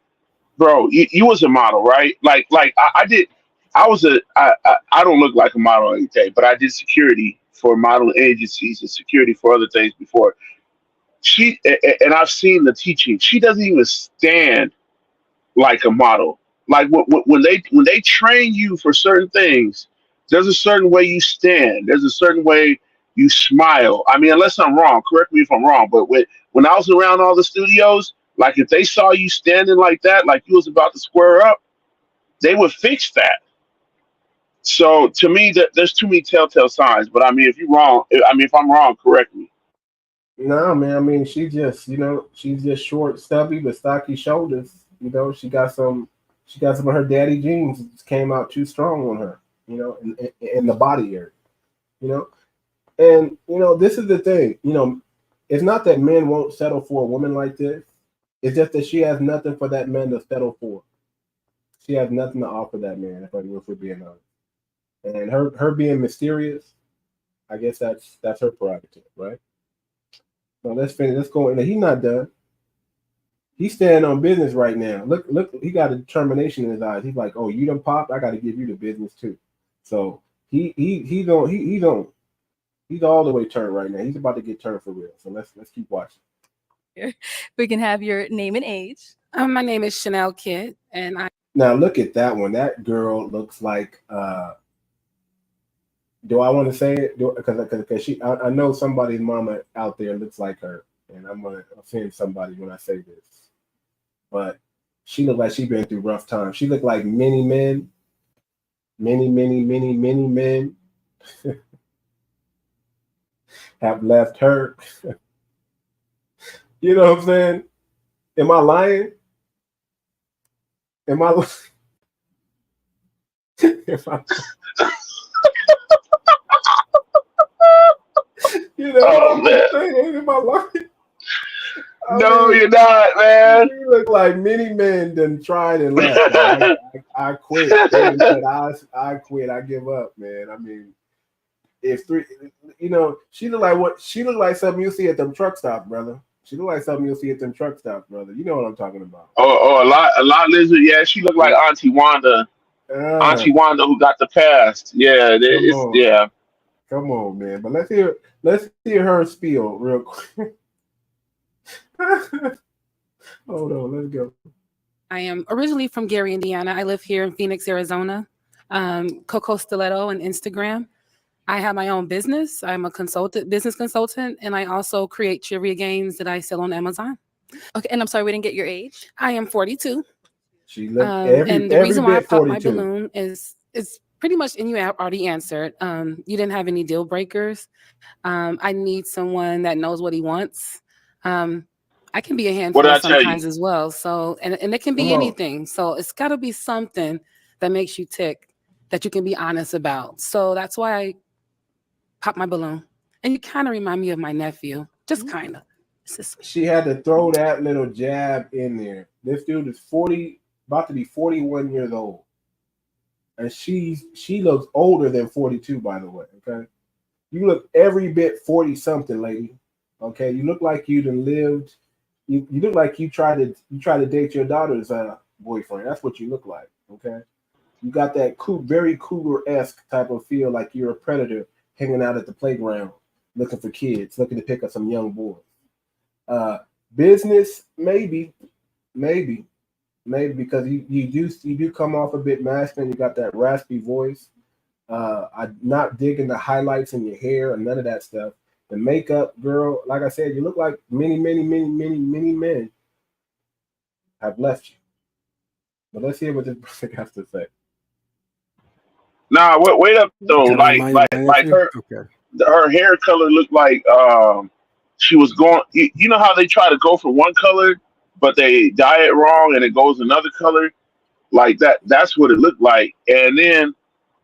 Bro, you was a model, right? Like I did. I don't look like a model every day, but I did security for modeling agencies and security for other things before. And I've seen the teaching. She doesn't even stand like a model. Like when they train you for certain things, there's a certain way you stand. There's a certain way you smile. I mean, unless I'm wrong, correct me if I'm wrong. But when I was around all the studios, like if they saw you standing like that, like you was about to square up, they would fix that. So to me, there's too many telltale signs. But I mean, if you're wrong, I mean, if I'm wrong, correct me. No, man. I mean, she just, you know, she's just short, stubby, but stocky shoulders. You know, she got some of her daddy genes that came out too strong on her. You know, in the body area. You know, and you know, this is the thing. You know, it's not that men won't settle for a woman like this. It's just that she has nothing for that man to settle for. She has nothing to offer that man, if we're being honest. And her being mysterious, I guess that's her prerogative, right? So let's finish. Let's go. And he's not done. He's standing on business right now. Look, he got a determination in his eyes. He's like, oh, you done popped, I got to give you the business too. So he's all the way turned right now. He's about to get turned for real. So let's keep watching. We can have your name and age. My name is Chanel Kidd, and Now look at that one. That girl looks like. Do I want to say it? Because I know somebody's mama out there looks like her, and I'm gonna offend somebody when I say this, but she looked like she been through rough times. She looked like many men have left her. You know what I'm saying? Am I lying? Am I? You know Oh, what I'm saying? Am I lying? No, you're not, man. You look like many men done tried and left. Man. I quit. They said, I quit. I give up, man. I mean, if three, you know, she look like what? She look like something you see at them truck stops, brother. She look like something you'll see at them truck stops, brother. You know what I'm talking about. Oh, a lot lizard. Yeah, she looked like Auntie Wanda. Auntie Wanda who got the past. Yeah, yeah. Come on, man. But let's hear her spiel real quick. Hold on, let's go. I am originally from Gary, Indiana. I live here in Phoenix, Arizona. Coco Stiletto on Instagram. I have my own business. I'm a business consultant, and I also create trivia games that I sell on Amazon. Okay, and I'm sorry, we didn't get your age. I am 42. She looked and the reason why I popped 42. my balloon is pretty much, and you already answered. You didn't have any deal breakers. I need someone that knows what he wants. I can be a handful sometimes as well. So, and it can be anything. So it's got to be something that makes you tick, that you can be honest about. So that's why I pop my balloon. And you kind of remind me of my nephew, just kind of. She had to throw that little jab in there. This dude is 40, about to be 41 years old. And she looks older than 42, by the way, okay? You look every bit 40-something, lady, okay? You look like you done lived. You look like you try to date your daughter's boyfriend. That's what you look like, okay? You got that very cougar-esque type of feel, like you're a predator hanging out at the playground, looking for kids, looking to pick up some young boys. Business, maybe, because you do come off a bit masculine. You got that raspy voice. I'm not digging the highlights in your hair and none of that stuff. The makeup, girl, like I said, you look like many men have left you. But let's hear what this person has to say. Nah, wait up though. Like her, her hair color looked like she was going. You know how they try to go for one color, but they dye it wrong and it goes another color, like that. That's what it looked like. And then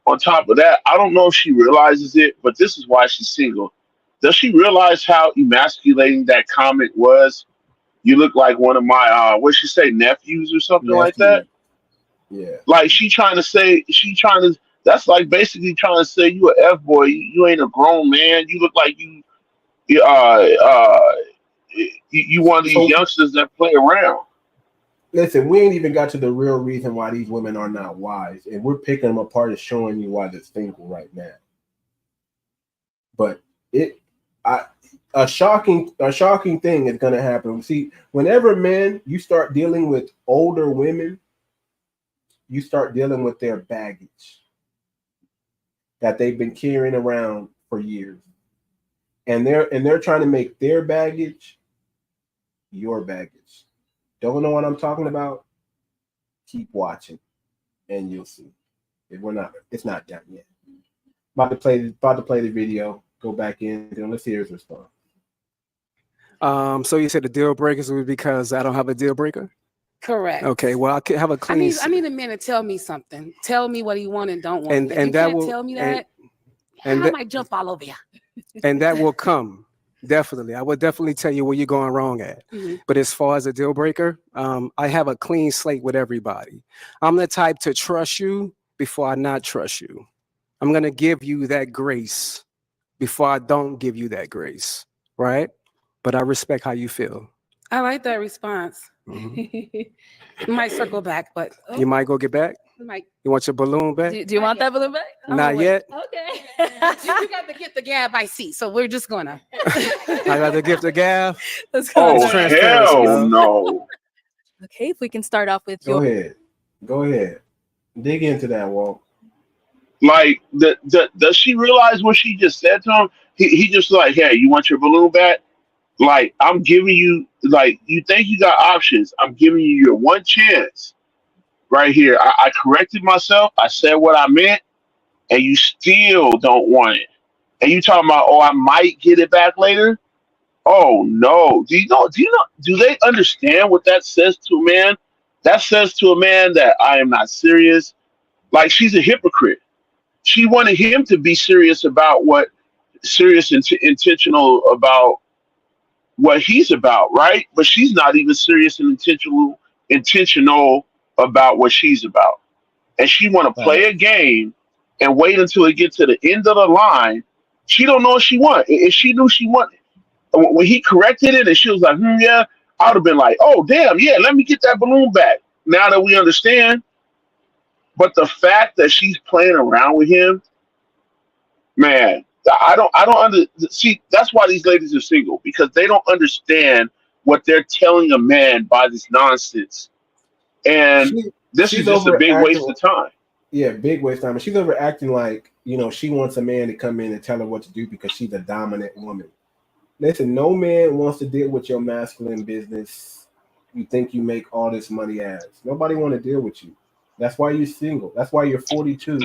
on top of that, I don't know if she realizes it, but this is why she's single. Does she realize how emasculating that comment was? You look like one of my what she say, nephews or something like that. Yeah. Like that's like basically trying to say you a F boy. You ain't a grown man. You look like you one of these youngsters that play around. Listen, we ain't even got to the real reason why these women are not wise, and we're picking them apart and showing you why they're single right now. But a shocking thing is going to happen. See, whenever men, you start dealing with older women, you start dealing with their baggage that they've been carrying around for years, and they're trying to make their baggage your baggage. Don't know what I'm talking about? Keep watching, and you'll see. It's not done yet. About to play the video. Go back in. And let's hear his response. So you said the deal breakers would be because I don't have a deal breaker? Correct. Okay. Well, I could have a clean. I need a man to tell me something. Tell me what he want and don't want. And if and you that can't will tell me that. I might jump all over you. And that will come. Definitely. I would definitely tell you where you're going wrong at. Mm-hmm. But as far as a deal breaker, I have a clean slate with everybody. I'm the type to trust you before I not trust you. I'm going to give you that grace before I don't give you that grace, right? But I respect how you feel. I like that response. Might circle back, but You might go get back. might. You want your balloon back? Do you want that balloon back? Not yet. Okay. You got to get the gab I see, so we're just gonna. I got the gift of gab. Let's go. Oh transparency, hell love. no! Okay, if we can start off with Go your ahead. Go ahead. Dig into that, Walt. Like, does she realize what she just said to him? He just like, hey, you want your balloon back? Like, I'm giving you, like, you think you got options? I'm giving you your one chance right here. I corrected myself. I said what I meant, and you still don't want it. And you talking about, oh, I might get it back later. Oh no! Do you know? Do they understand what that says to a man? That says to a man that I am not serious. Like, she's a hypocrite. She wanted him to be serious about what serious and intentional about what he's about, right? But she's not even serious and intentional about what she's about. And she want to play a game and wait until it gets to the end of the line. She don't know what she want. If she knew she wanted, when he corrected it and she was like, yeah, I would have been like, oh damn, yeah, let me get that balloon back. Now that we understand. But the fact that she's playing around with him, man, I don't see. That's why these ladies are single, because they don't understand what they're telling a man by this nonsense, and this is just a big waste of time. Yeah, big waste of time. And she's overacting like, she wants a man to come in and tell her what to do because she's a dominant woman. Listen, no man wants to deal with your masculine business. You think you make all this money as. Nobody want to deal with you. That's why you're single. That's why you're 42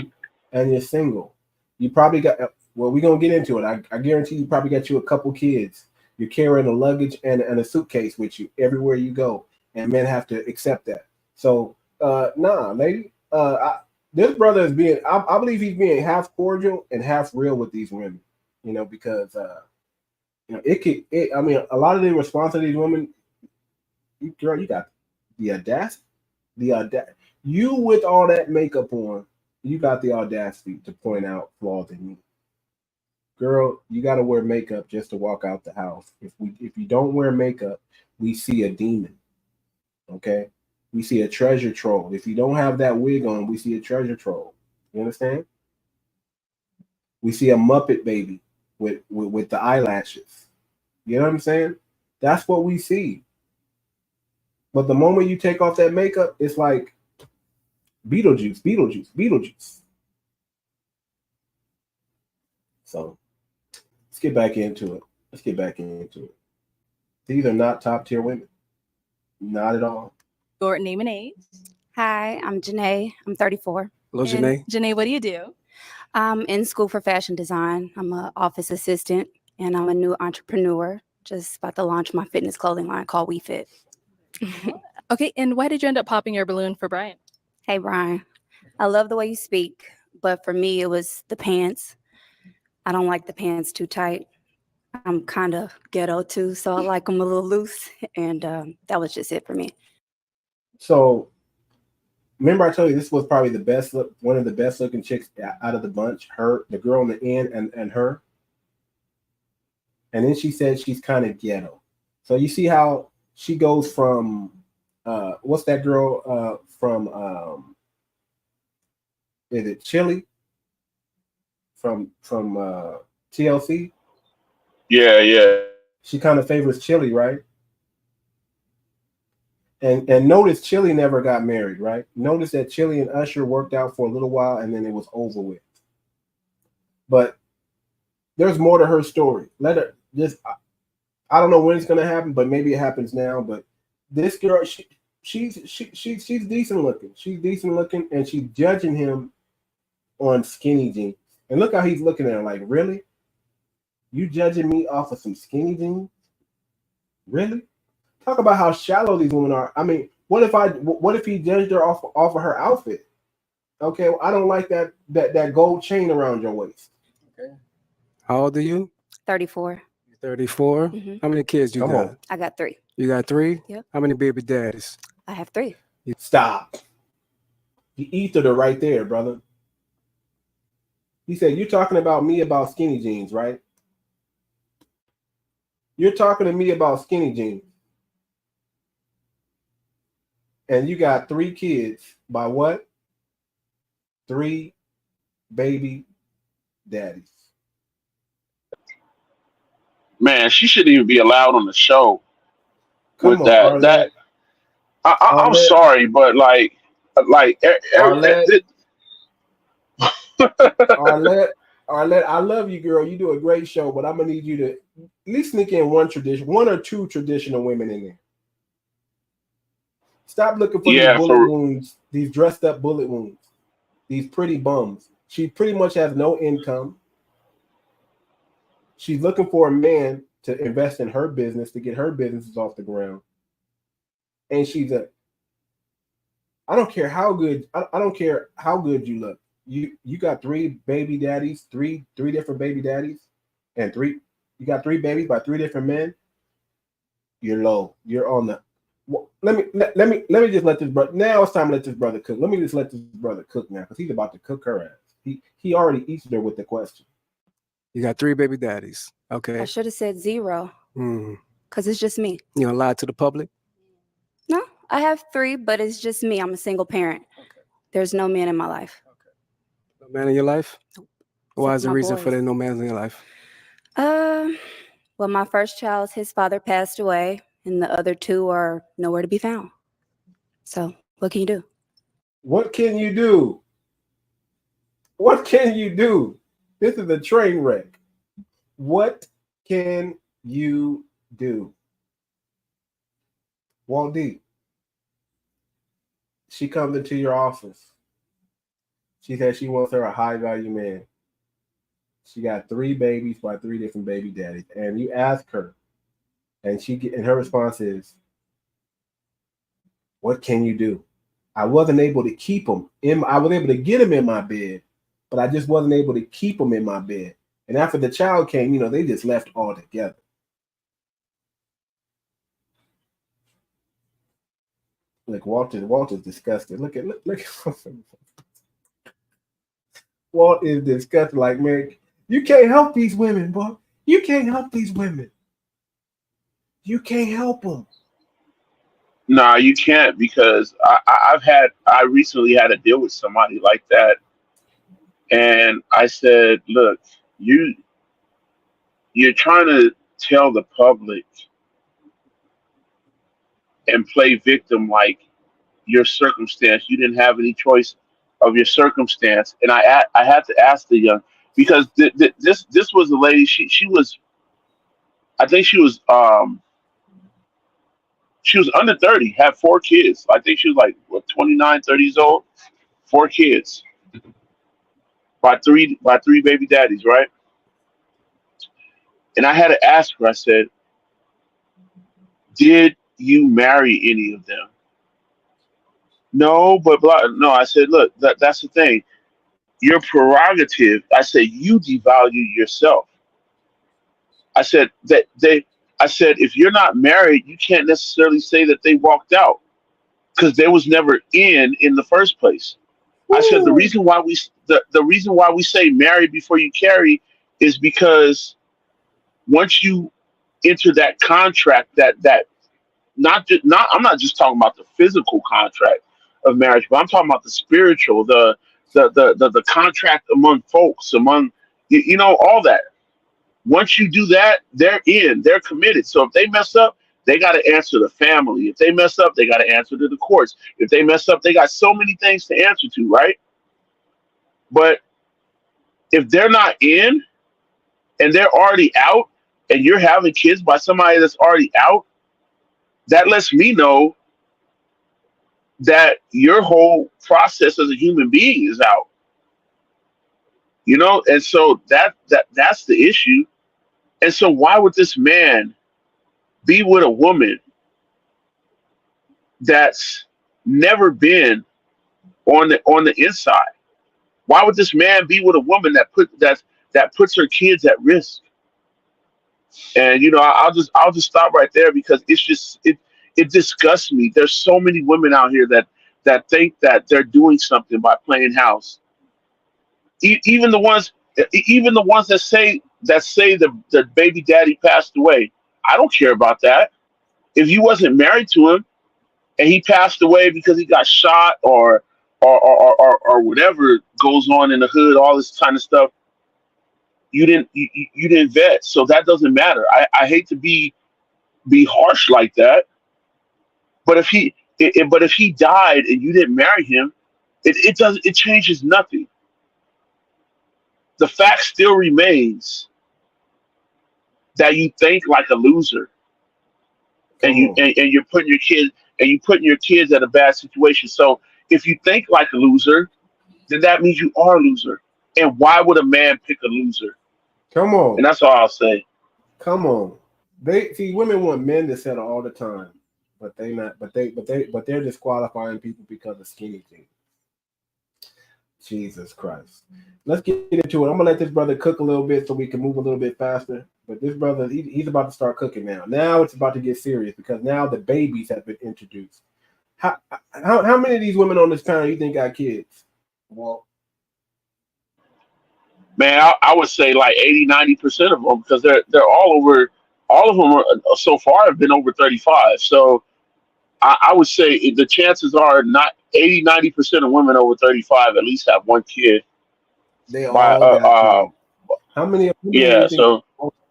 and you're single. You probably got, well, we're going to get into it. I guarantee you probably got you a couple kids. You're carrying a luggage and a suitcase with you everywhere you go. And men have to accept that. So, nah, lady. This brother is being, I believe he's being half cordial and half real with these women, because, a lot of the response to these women, girl, you got the audacity. You with all that makeup on, you got the audacity to point out flaws in me. Girl, you got to wear makeup just to walk out the house. If you don't wear makeup, we see a demon. Okay? We see a treasure troll. If you don't have that wig on, we see a treasure troll. You understand? We see a Muppet baby with the eyelashes. You know what I'm saying? That's what we see. But the moment you take off that makeup, it's like Beetlejuice. So let's get back into it. These are not top tier women. Not at all. your name and age. Hi, I'm Janae. I'm 34. Hello, And Janae. Janae, what do you do? I'm in school for fashion design. I'm an office assistant and I'm a new entrepreneur. Just about to launch my fitness clothing line called WeFit. Okay, and why did you end up popping your balloon for Brian? Hey, Brian. I love the way you speak, but for me, it was the pants. I don't like the pants too tight. I'm kind of ghetto too, so I like them a little loose, and that was just it for me. So, remember I told you this was probably one of the best looking chicks out of the bunch. The girl on the end, and her. And then she said she's kind of ghetto. So you see how she goes from what's that girl from is it Chili from TLC? Yeah. She kind of favors Chili, right? And notice Chili never got married, right? Notice that Chili and Usher worked out for a little while and then it was over with. But there's more to her story. Let her just, I don't know when it's gonna happen, but maybe it happens now. But this girl, she's decent looking. She's decent looking, and she's judging him on skinny jeans. And look how he's looking at her like, really? You judging me off of some skinny jeans? Really? Talk about how shallow these women are. I mean, what if he judged her off of her outfit? Okay, well, I don't like that gold chain around your waist. Okay. How old are you? 34. 34. Mhm. How many kids you Come got? on. I got 3. You got 3? Yep. How many baby daddies? I have 3. Stop. You ethered her right there, brother. He said, you're talking about me about skinny jeans, right? You're talking to me about skinny jeans. and you got 3 kids by what? 3 baby daddies. Man, she shouldn't even be allowed on the show Come with on, that. Arlette. I'm Arlette. sorry, but like Arlette. Arlette. Arlette, I love you, girl. You do a great show, but I'm gonna need you to at least sneak in one or two traditional women in there. Stop looking for these bullet wounds, these dressed up bullet wounds, these pretty bums. She pretty much has no income. She's looking for a man to invest in her business to get her businesses off the ground. And I don't care how good, I don't care how good you look. You got 3 baby daddies, three different baby daddies, and you got 3 babies by 3 different men. You're low. You're on the. Let me just let this brother. Now it's time to let this brother cook. Let me just let this brother cook now because he's about to cook her ass. He already eats her with the question. You got 3 baby daddies. Okay. I should have said 0 Mm. because it's just me. You gonna lie to the public? No, I have 3, but it's just me. I'm a single parent. Okay. There's no man in my life. Okay. No man in your life? Nope. Why Except is the my reason boys. for there no man in your life? Well, my first child, his father passed away, and the other 2 are nowhere to be found. So, what can you do? What can you do? What can you do? This is a train wreck. What can you do? Walt D. She comes into your office. She says she wants her a high value man. She got 3 babies by 3 different baby daddies. And you ask her, and her response is, what can you do? I wasn't able to keep them I was able to get them in my bed, but I just wasn't able to keep them in my bed. And after the child came, they just left altogether. Look, Walter's disgusted. Look. Walt is disgusted. Like, man, you can't help these women, boy. You can't help these women. You can't help them. Nah, you can't because I recently had to deal with somebody like that, and I said, look, you're trying to tell the public and play victim like your circumstance. You didn't have any choice of your circumstance, and I had to ask the young because this was a lady. She was, I think she was under 30, had 4 kids. I think she was like what 29, 30 years old, 4 kids by three baby daddies, right? And I had to ask her. I said, "Did you marry any of them?" No, but blah. No, I said, "Look, that's the thing. Your prerogative." I said, "You devalue yourself." I said that I said, if you're not married, you can't necessarily say that they walked out because they was never in the first place. I said the reason why the reason why we say marry before you carry is because once you enter that contract, that not I'm not just talking about the physical contract of marriage, but I'm talking about the spiritual, the contract among folks, among all that. Once you do that, they're committed. So if they mess up, they got to answer the family. If they mess up, they got to answer to the courts. If they mess up, they got so many things to answer to, right? But if they're not in and they're already out and you're having kids by somebody that's already out, that lets me know that your whole process as a human being is out. And so that's the issue. And so why would this man be with a woman that's never been on the inside? Why would this man be with a woman that puts her kids at risk? And I'll just stop right there because it disgusts me. There's so many women out here that think that they're doing something by playing house. Even the ones that say the baby daddy passed away. I don't care about that. If you wasn't married to him, and he passed away because he got shot or whatever goes on in the hood, all this kind of stuff. You didn't vet, so that doesn't matter. I hate to be harsh like that, but if he died and you didn't marry him, it changes nothing. The fact still remains that you think like a loser, and you're putting your kids at a bad situation. So if you think like a loser, then that means you are a loser. And why would a man pick a loser? Come on. And that's all I'll say. Come on. They see women want men to settle all the time, but they're disqualifying people because of skinny jeans. Jesus Christ. Let's get into it. I'm gonna let this brother cook a little bit so we can move a little bit faster. But this brother, he's about to start cooking now. Now it's about to get serious because now the babies have been introduced. How many of these women on this panel you think got kids? Well, Man, I would say like 80-90% of them, because they're all over. All of them are, so far, have been over 35. So I would say the chances are not 80-90% of women over 35 at least have one kid. they By all got kids. How many of them yeah, you think so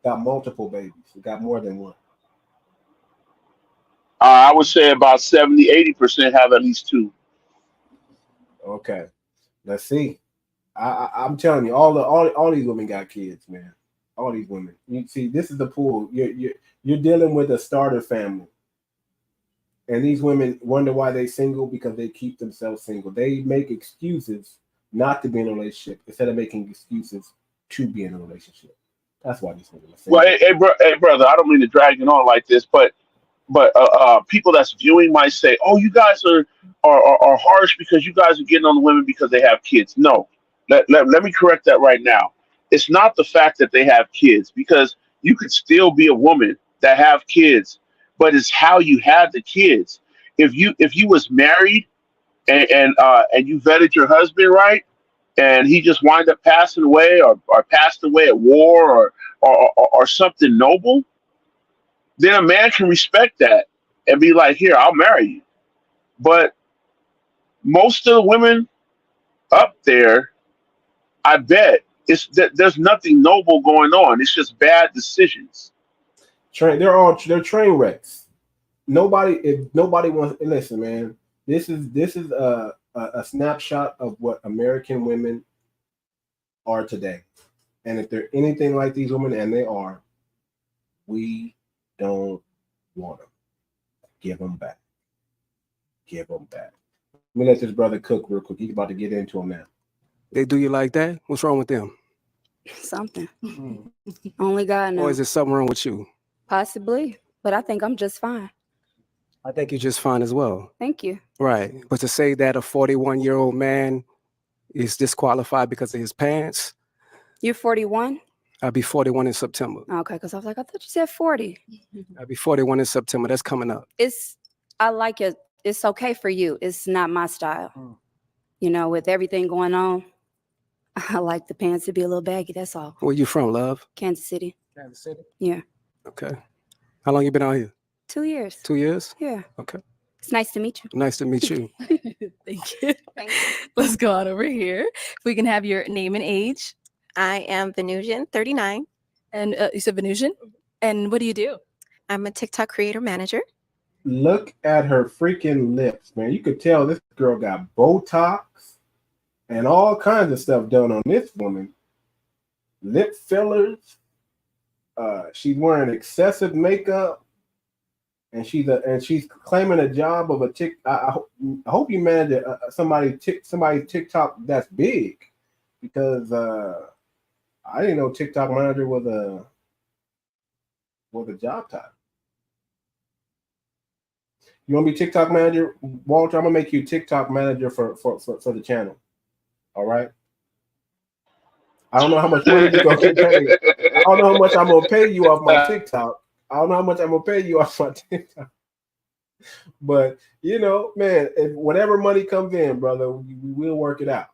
got multiple babies? Got more than one? I would say about 70-80% have at least two. Okay, let's see. I'm telling you, all these women got kids, man. All these women. You see, this is the pool. You're dealing with a starter family, and these women wonder why they single because they keep themselves single. They make excuses not to be in a relationship instead of making excuses to be in a relationship. That's why these women are single. Well, hey, brother, I don't mean to drag it on like this, but people that's viewing might say, "Oh, you guys are harsh because you guys are getting on the women because they have kids." No, let me correct that right now. It's not the fact that they have kids, because you could still be a woman that have kids, but it's how you had the kids. If you was married and you vetted your husband right, and he just wind up passing away or passed away at war or something noble, then a man can respect that and be like, "Here, I'll marry you." But most of the women up there, I bet it's that there's nothing noble going on. It's just bad decisions. They're train wrecks. If nobody wants, listen, man. This is a snapshot of what American women are today. And if they're anything like these women, and they are, we don't want them. Give them back. Give them back. Let me let this brother cook real quick. He's about to get into them now. They do you like that? What's wrong with them? Something. Only God knows. Or is there something wrong with you? Possibly, but I think I'm just fine. I think you're just fine as well. Thank you. Right. But to say that a 41-year-old man is disqualified because of his pants, You're 41? I'll be 41 in September. Okay, because I was like, I thought you said 40. I'll be 41 in September. That's coming up. I like it. It's okay for you. It's not my style. You know, with everything going on, I like the pants to be a little baggy. That's all. Where you from, love? Kansas City. Kansas City? Yeah. Okay. How long you been out here? 2 years. 2 years? Yeah. Okay. It's nice to meet you. Nice to meet you. Thank you. Let's go on over here. If we can have your name and age. I am Venusian, 39. And you said Venusian? And what do you do? I'm a TikTok creator manager. Look at her freaking lips, man. You could tell this girl got Botox and all kinds of stuff done on this woman. Lip fillers. She's wearing excessive makeup, and she's claiming a job of a tick. I hope you manage somebody TikTok that's big, because I didn't know TikTok manager was a job title. You want to be TikTok manager, Walter? I'm gonna make you TikTok manager for the channel. All right. I don't know how much money you're gonna get paid. I don't know how much I'm gonna pay you off my TikTok. I don't know how much I'm gonna pay you off my TikTok. But you know, man, if whatever money comes in, brother, we will work it out.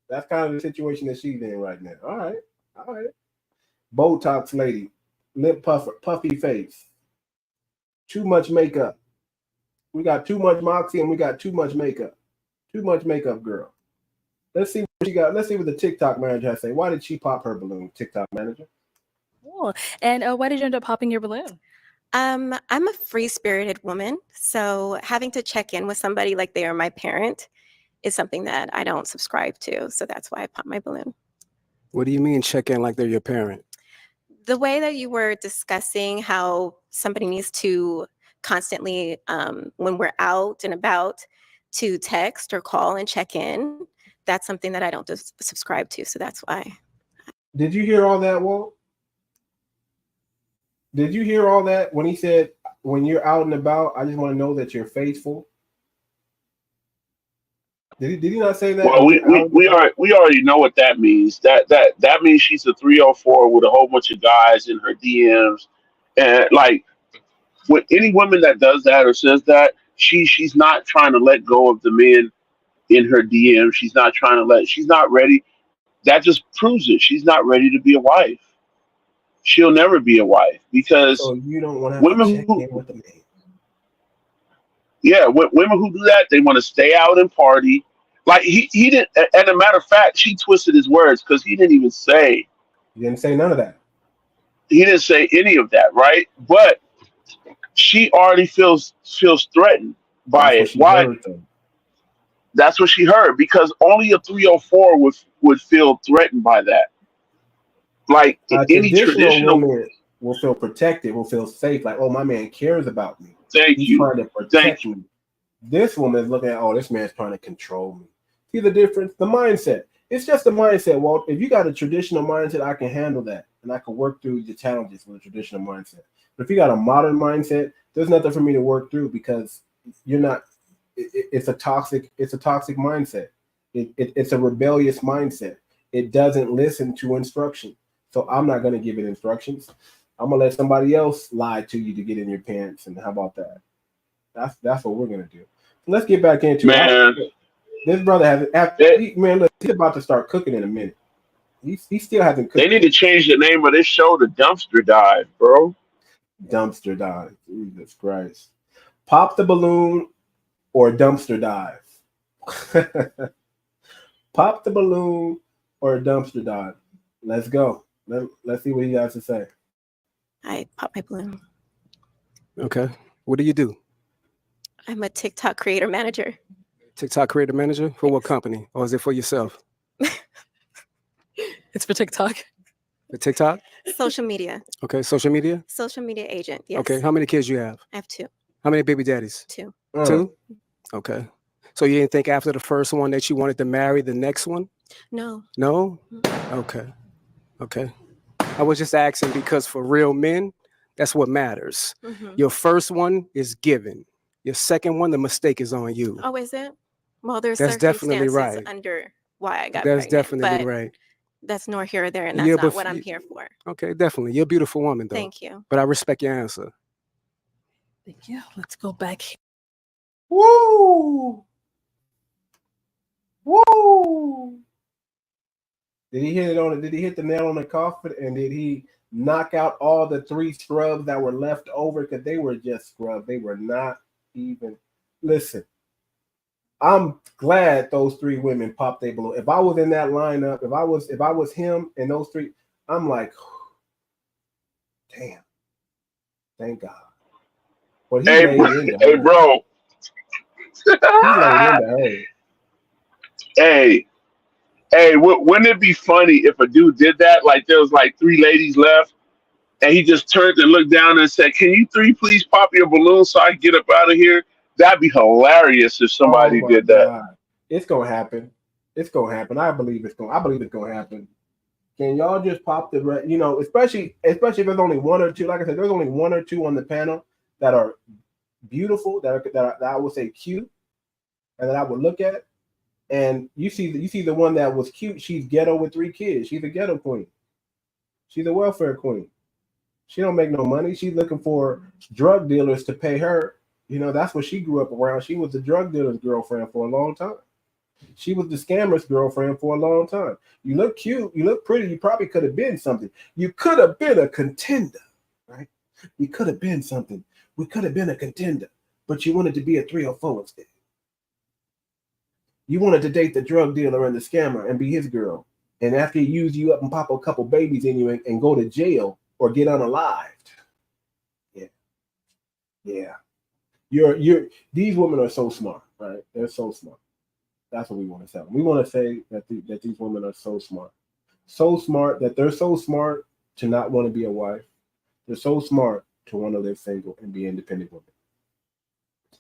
That's kind of the situation that she's in right now. All right. Botox lady, lip puffer, puffy face, too much makeup. We got too much Moxie and we got too much makeup. Too much makeup, girl. Let's see what she got. Let's see what the TikTok manager has to say. Why did she pop her balloon, TikTok manager? Cool. And why did you end up popping your balloon? I'm a free-spirited woman, so having to check in with somebody like they are my parent is something that I don't subscribe to. So that's why I pop my balloon. What do you mean check in like they're your parent? The way that you were discussing how somebody needs to constantly, when we're out and about, to text or call and check in, that's something that I don't subscribe to. So that's why. Did you hear all that, Walt? Did you hear all that when he said, when you're out and about, I just want to know that you're faithful? Did he not say that? Well, we already know what that means. That means she's a 304 with a whole bunch of guys in her DMs, and like with any woman that does that or says that, she's not trying to let go of the men in her DM. She's not trying to let. She's not ready. That just proves it. She's not ready to be a wife. She'll never be a wife because So you don't want to have women to check who, in with the man. yeah, women who do that, they want to stay out and party. Like he didn't. And a matter of fact, she twisted his words because he didn't even say. You didn't say none of that. He didn't say any of that, right? But she already feels threatened by That's what it. she Why? heard, though. That's what she heard because only a 304 would feel threatened by that. Like A any traditional traditional. woman will feel protected, will feel safe. Like, oh, my man cares about me. Thank He's you. trying to Thank protect you. me. This woman is looking at, oh, this man's trying to control me. See the difference? The mindset. It's just the mindset, Walt. If you got a traditional mindset, I can handle that. And I can work through the challenges with a traditional mindset. But if you got a modern mindset, there's nothing for me to work through because you're not, it's a toxic mindset. It's a rebellious mindset. It doesn't listen to instruction. So I'm not going to give it instructions. I'm going to let somebody else lie to you to get in your pants. And how about that? That's what we're going to do. Let's get back into Man. it. This brother man, look, he's about to start cooking in a minute. He still hasn't cooked. They need to change the name of this show to Dumpster Dive, bro. Dumpster Dive. Jesus Christ. Pop the balloon or dumpster dive. Pop the balloon or dumpster dive. Let's go. Let's see what he has to say. I pop my balloon. Okay. What do you do? I'm a TikTok creator manager. TikTok creator manager? For what company? Or is it for yourself? It's for TikTok. For TikTok? Social media. Okay. Social media? Social media agent. Yes. Okay. How many kids you have? I have 2. How many baby daddies? 2. 2? Okay. So you didn't think after the first one that you wanted to marry the next one? No. No? Okay. Okay. I was just asking because for real men, that's what matters. Your first one is given. Your second one, the mistake is on you. Oh, is it? Well, there's That's definitely circumstances right. under why I got That's pregnant. definitely But right. that's nor here or there, and that's not what I'm here for. Okay, definitely. You're a beautiful woman, though. Thank you. But I respect your answer. Thank you. Let's go back. Woo! Woo! Did he hit it on it? Did he hit the nail on the coffin? And did he knock out all the 3 scrubs that were left over? Because they were just scrubs. They were not even. Listen, I'm glad those 3 women popped their balloon. If I was in that lineup, if I was him and those 3, I'm like, damn, thank God. But he laid into hey, her. bro. He laid into her. Hey, wouldn't it be funny if a dude did that? Like there was like 3 ladies left, and he just turned and looked down and said, "Can you 3 please pop your balloon so I can get up out of here?" That'd be hilarious if somebody did that. It's gonna happen. It's gonna happen. I believe it's gonna happen. Can y'all just pop the especially if there's only 1 or 2. Like I said, there's only 1 or 2 on the panel that are beautiful, that I would say cute, and that I would look at. And you see the one that was cute. She's ghetto with 3 kids. She's a ghetto queen. She's a welfare queen. She don't make no money. She's looking for drug dealers to pay her. That's what she grew up around. She was the drug dealer's girlfriend for a long time. She was the scammer's girlfriend for a long time. You look cute. You look pretty. You probably could have been something. You could have been a contender, right? You could have been something. We could have been a contender. but you wanted to be a 304 instead. You wanted to date the drug dealer and the scammer and be his girl. And after he used you up and pop a couple babies in you and go to jail or get unalived. Yeah. Yeah. These women are so smart, right? They're so smart. That's what we want to say. We want to say that these women are so smart. So smart that they're so smart to not want to be a wife. They're so smart to want to live single and be independent women.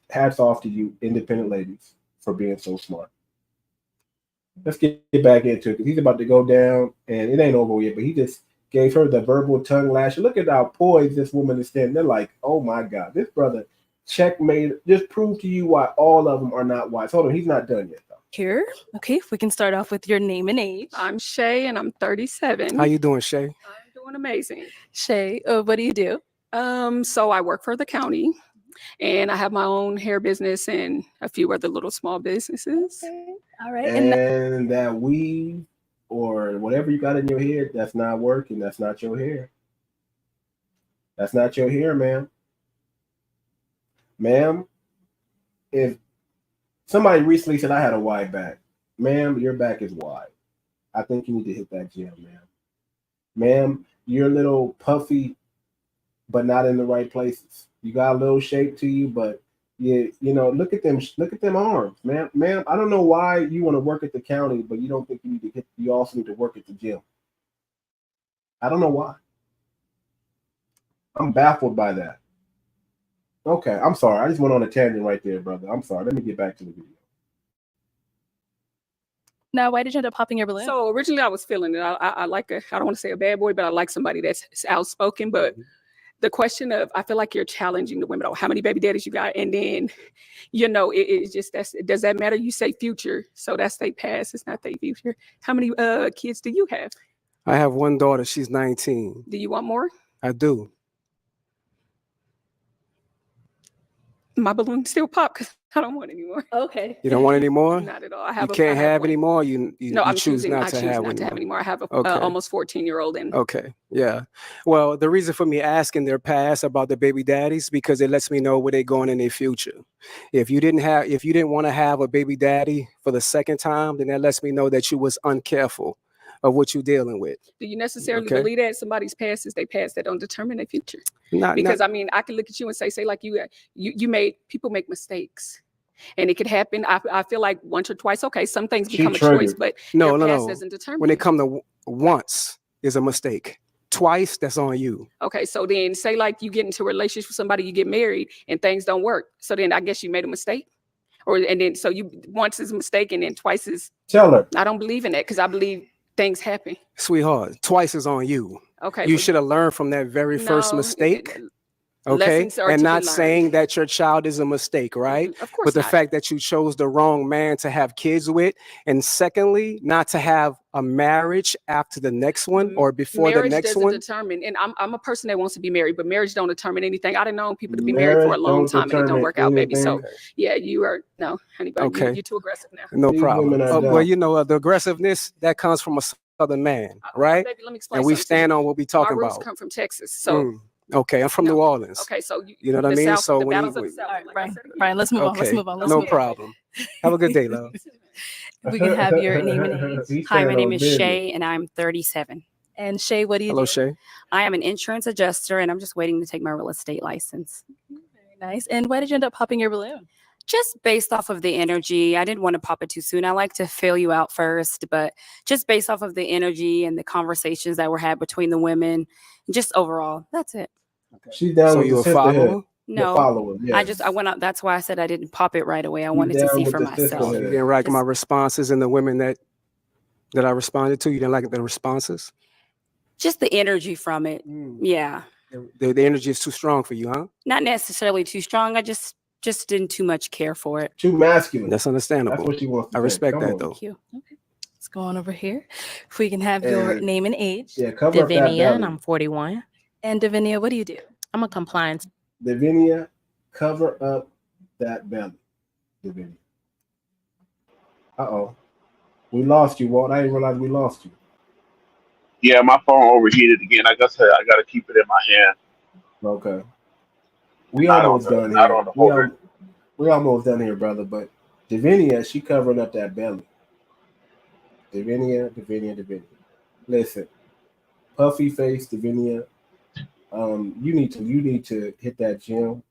Hats off to you, independent ladies, for being so smart. Let's get back into it because he's about to go down and it ain't over yet, but he just gave her the verbal tongue lash. Look at how poised this woman is standing. They're like, oh my God, this brother checkmate. Just prove to you why all of them are not wise. Hold on, he's not done yet though. Here, okay, if we can start off with your name and age. I'm Shay and I'm 37. How you doing, Shay? I'm doing amazing. Shay, what do you do? So I work for the county and I have my own hair business and a few other little small businesses. Okay. All right. And that weave or whatever you got in your head, that's not working. That's not your hair. That's not your hair, ma'am. Ma'am, if somebody recently said I had a wide back, ma'am, your back is wide. I think you need to hit that gym, ma'am. Ma'am, you're a little puffy, but not in the right places. You got a little shape to you, but you know, look at them arms, ma'am. Ma'am, I don't know why you want to work at the county, but you don't think you need to you also need to work at the gym. I don't know why. I'm baffled by that. Okay, I'm sorry. I just went on a tangent right there, brother. I'm sorry. Let me get back to the video. Now, why did you end up popping your balloon? So originally I was feeling it. I like I don't want to say a bad boy, but I like somebody that's outspoken. But the question of, I feel like you're challenging the women. Oh, how many baby daddies you got? And then, you know, it's just, does that matter? You say future. So that's their past. It's not their future. How many kids do you have? I have one daughter. She's 19. Do you want more? I do. My balloon still pop because I don't want any more. Okay. You don't want any more? Not at all. You can't have any more. You I'm choose choosing not to have any more. I have a Okay. almost 14-year-old and Okay, yeah. Well, the reason for me asking their past about the baby daddies because it lets me know where they're going in their future. If you didn't want to have a baby daddy for the second time, then that lets me know that you was uncareful of what you're dealing with. Do you necessarily believe that somebody's past is their past that don't determine their future? Because I mean, I can look at you and say like you made people make mistakes. And it could happen. I feel like once or twice, okay, some things become a choice, but your past doesn't determine. When it comes to once is a mistake. Twice, that's on you. Okay, so then say like you get into a relationship with somebody, you get married and things don't work. So then I guess you made a mistake. And then so you once is a mistake and then twice is. Tell her. I don't believe in that because I believe things happen. Sweetheart, twice is on you. Okay. You should have learned from that very first mistake. Okay, and not saying that your child is a mistake, right? Of course but the not. fact that you chose the wrong man to have kids with, and secondly, not to have a marriage after the next one or before the next one. Marriage doesn't determine, and I'm a person that wants to be married, but marriage don't determine anything. I didn't know people to be married for a long time and it don't work out, baby. So yeah, you are honey, okay. You're too aggressive now. No problem. Well, you know, the aggressiveness that comes from a southern man, right? Baby, let me explain and we stand on what we talking My about. roots come from Texas, so. Okay, I'm from New Orleans. Okay, so you know what I mean? South, so the when battles of the South, Brian, let's move on. Let's move on. No problem. Have a good day, love. We can have your name and age. Hi, my name is Shay, and I'm 37. And Shay, what do you do? Hello, Shay. I am an insurance adjuster, and I'm just waiting to take my real estate license. Very nice. And why did you end up popping your balloon? Just based off of the energy. I didn't want to pop it too soon. I like to fill you out first, but just based off of the energy and the conversations that were had between the women, just overall, that's it. Okay. She's down with you a follower? No, follower, yes. I went out. That's why I said I didn't pop it right away. I wanted to see for myself. You didn't like my responses and the women that I responded to. You didn't like the responses. Just the energy from it. Yeah. The energy is too strong for you, huh? Not necessarily too strong. I just didn't too much care for it. Too masculine. That's understandable. That's what she wants to I respect that though. Thank you. Okay. Let's go on over here. If we can have your name and age. Yeah, cover up that belly. And I'm 41. And Davinia, what do you do? I'm a compliance. Davinia, cover up that belly. Davinia. Uh-oh. We lost you, Walt. I didn't realize we lost you. Yeah, my phone overheated again. I guess I got to keep it in my hand. Okay. We almost done here. we're almost done here, brother. But Davinia, she covering up that belly. Davinia. Listen, puffy face, Davinia. You need to hit that gym.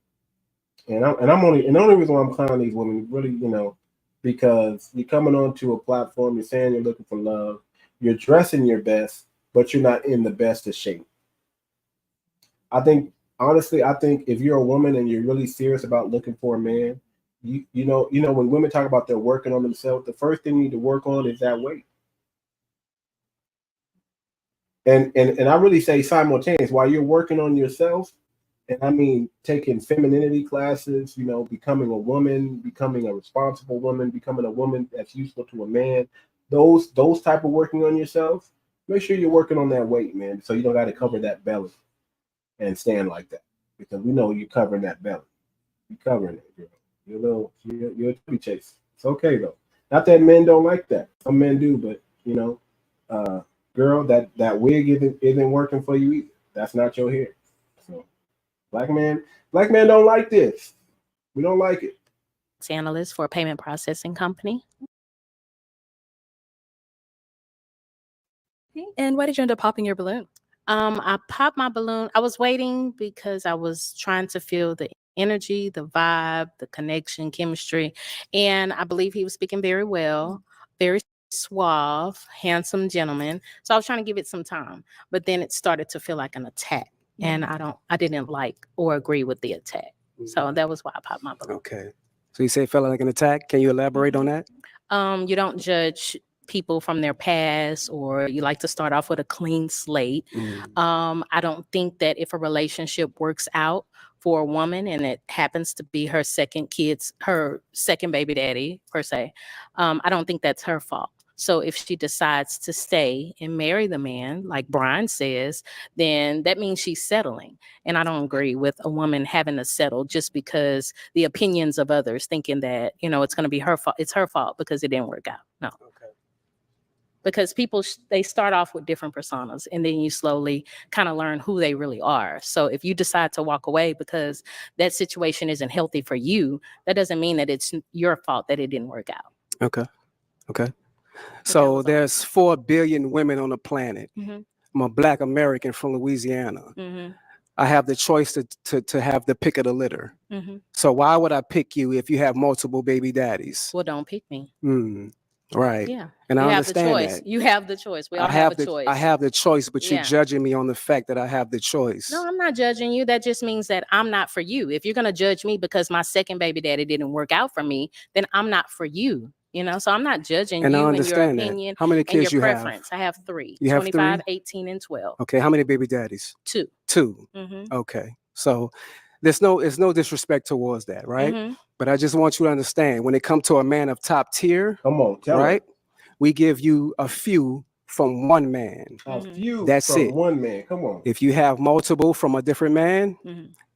And the only reason why I'm clowning these women, really, because you're coming onto a platform, you're saying you're looking for love, you're dressing your best, but you're not in the best of shape. I think honestly, I think if you're a woman and you're really serious about looking for a man, you know when women talk about they're working on themselves, the first thing you need to work on is that weight. And I really say simultaneous while you're working on yourself, and I mean taking femininity classes, becoming a woman, becoming a responsible woman, becoming a woman that's useful to a man. Those type of working on yourself, make sure you're working on that weight, man, so you don't got to cover that belly and stand like that, because we know you're covering that belly. You're covering it, girl. You're a chubby chase. It's okay though. Not that men don't like that. Some men do, but girl, that wig isn't working for you either. That's not your hair. So black man don't like this. We don't like it. Analyst for a payment processing company. And why did you end up popping your balloon? I popped my balloon. I was waiting because I was trying to feel the energy, the vibe, the connection, chemistry. And I believe he was speaking very well, very suave, handsome gentleman. So I was trying to give it some time. But then it started to feel like an attack. And I didn't like or agree with the attack. So that was why I popped my balloon. Okay. So you say it felt like an attack. Can you elaborate on that? You don't judge people from their past, or you like to start off with a clean slate. I don't think that if a relationship works out for a woman and it happens to be her second baby daddy per se, I don't think that's her fault. So if she decides to stay and marry the man, like Brian says, then that means she's settling. And I don't agree with a woman having to settle just because the opinions of others thinking that, it's going to be her fault. It's her fault because it didn't work out. No. Okay. Because people, they start off with different personas and then you slowly kind of learn who they really are. So if you decide to walk away because that situation isn't healthy for you, that doesn't mean that it's your fault that it didn't work out. Okay. So there's 4 billion women on the planet. I'm a Black American from Louisiana. I have the choice to have the pick of the litter. So why would I pick you if you have multiple baby daddies? Well, don't pick me. Right. Yeah. And you I have understand the choice. that. You have the choice. We all have a choice. I have the choice, but Yeah. you're judging me on the fact that I have the choice. No, I'm not judging you. That just means that I'm not for you. If you're going to judge me because my second baby daddy didn't work out for me, then I'm not for you. So I'm not judging And you I and your understand that. opinion How many and kids your you have? preference. I have 3, You have 25, 3? 18, and 12. Okay. How many baby daddies? 2. 2. Mhm. Okay. So there's no disrespect towards that, right? Mhm. But I just want you to understand, when it comes to a man of top tier, Come on, tell right? me. We give you a few from one man. A few That's from it. one man. Come on. If you have multiple from a different man,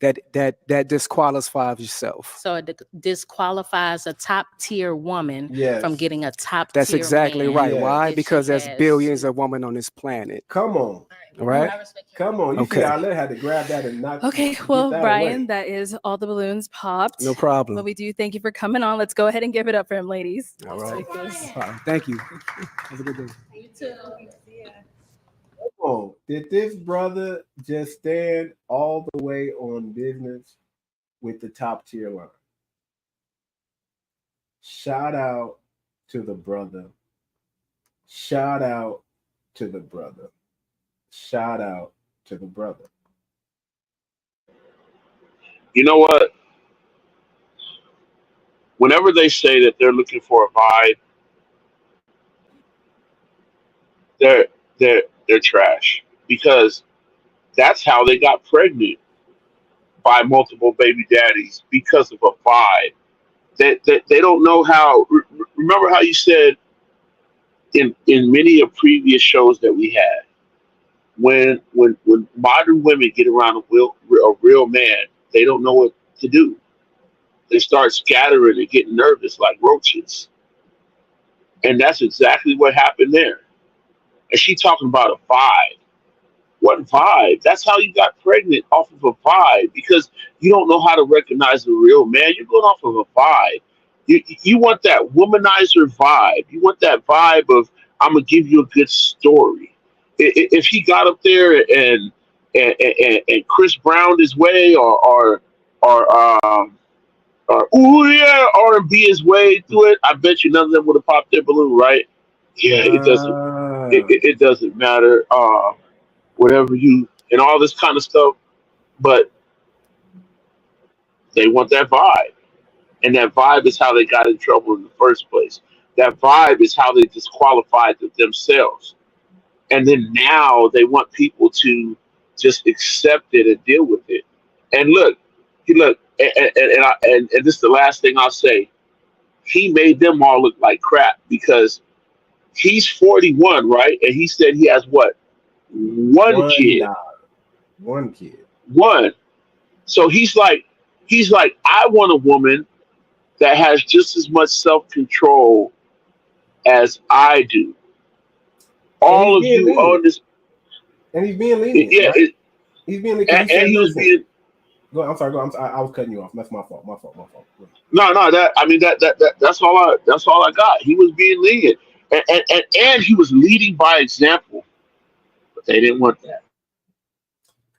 that disqualifies yourself. So it disqualifies a top tier woman from getting a top That's tier exactly man. right. Why? if Because she there's has- billions of women on this planet. Come on. Right? Come on. You Okay. see, I had to grab that and not. Okay, get well, that Brian, away. that is all the balloons popped. No problem. But we do thank you for coming on. Let's go ahead and give it up for him, ladies. All right. Take this. All right. Thank you. Have a good day. You too. Come on. Did this brother just stand all the way on business with the top tier line? Shout out to the brother. Shout out to the brother. Shout out to the brother. You know what? Whenever they say that they're looking for a vibe, they're trash, because that's how they got pregnant by multiple baby daddies, because of a vibe. They don't know how. Remember how you said in many of previous shows that we had, when modern women get around a real man, they don't know what to do. They start scattering and getting nervous like roaches. And that's exactly what happened there. And she talking about a vibe. What vibe? That's how you got pregnant, off of a vibe, because you don't know how to recognize the real man. You're going off of a vibe. You want that womanizer vibe. You want that vibe of, I'm gonna give you a good story. If he got up there and Chris Brown his way, or ooh yeah, R&B his way through it, I bet you none of them would have popped their balloon, right? Yeah, it doesn't. It doesn't matter. Whatever you and all this kind of stuff, but they want that vibe, and that vibe is how they got in trouble in the first place. That vibe is how they disqualified themselves, and then now they want people to just accept it and deal with it. And look, and this is the last thing I'll say. He made them all look like crap because he's 41, right? And he said he has what? One kid. One kid. One. So he's like, I want a woman that has just as much self-control as I do. All of you on this, and he's being lenient. Yeah, right? He's being lenient. and he was being. Go, I'm sorry. Go. I was cutting you off. That's my fault. My fault. No. That's all I got. He was being lenient, and he was leading by example. But they didn't want that.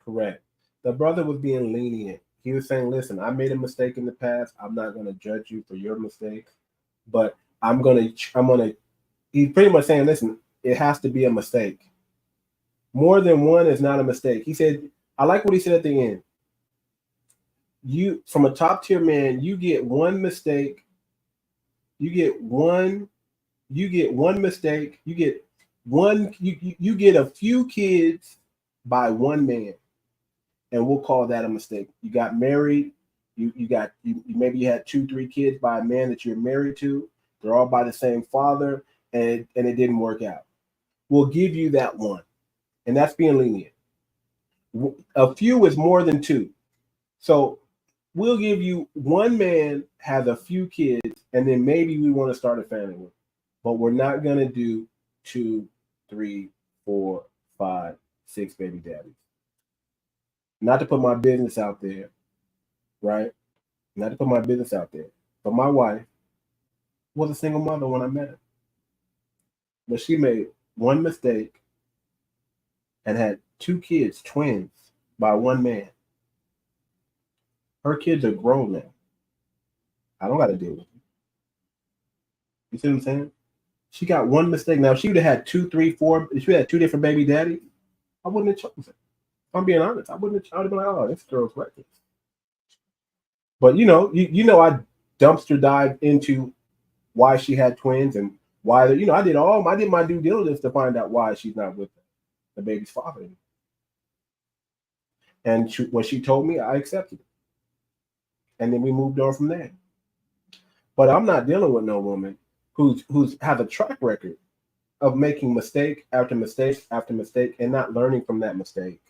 Correct. The brother was being lenient. He was saying, "Listen, I made a mistake in the past. I'm not going to judge you for your mistakes, but I'm gonna." He's pretty much saying, "Listen, it has to be a mistake. More than one is not a mistake." He said, "I like what he said at the end. You, from a top tier man, you get one mistake. You get one mistake. You get one. You get a few kids by one man, and we'll call that a mistake. You got married. You maybe you had 2-3 kids by a man that you're married to. They're all by the same father, and it didn't work out. We'll give you that one, and that's being lenient. A few is more than two, so we'll give you one man has a few kids, and then maybe we want to start a family with, but we're not gonna do 2, 3, 4, 5, 6 baby daddies. Not to put my business out there, right? Not to put my business out there, but my wife was a single mother when I met her, but she made one mistake and had 2 kids, twins, by one man. Her kids are grown now. I don't got to deal with it. You see what I'm saying? She got one mistake. Now, if she would have had 2, 3, 4, if she had 2 different baby daddies, I wouldn't have chosen. If I'm being honest, I wouldn't have. I would have been like, oh, this girl's reckless. But you know, I dumpster dive into why she had twins and why I did my due diligence to find out why she's not with the baby's father. And when she told me, I accepted it. And then we moved on from there. But I'm not dealing with no woman who's has a track record of making mistake after mistake after mistake and not learning from that mistake,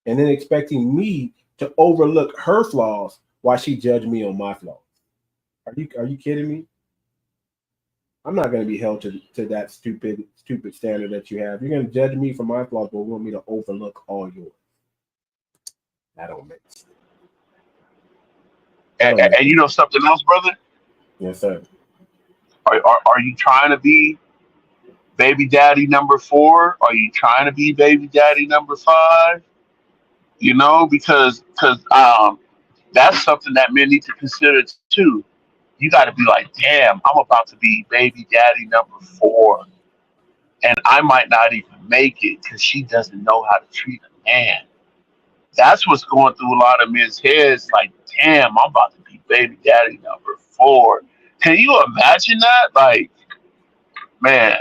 and then expecting me to overlook her flaws while she judged me on my flaws. Are you kidding me? I'm not going to be held to that stupid standard that you have. You're going to judge me for my flaws, but want me to overlook all yours. That don't make sense. And you know something else, brother? Yes, sir. Are you trying to be baby daddy number 4? Are you trying to be baby daddy number 5? You know, because that's something that men need to consider too. You got to be like, damn, I'm about to be baby daddy number 4, and I might not even make it because she doesn't know how to treat a man. That's what's going through a lot of men's heads. Like, damn, I'm about to be baby daddy number 4. Can you imagine that? Like, man,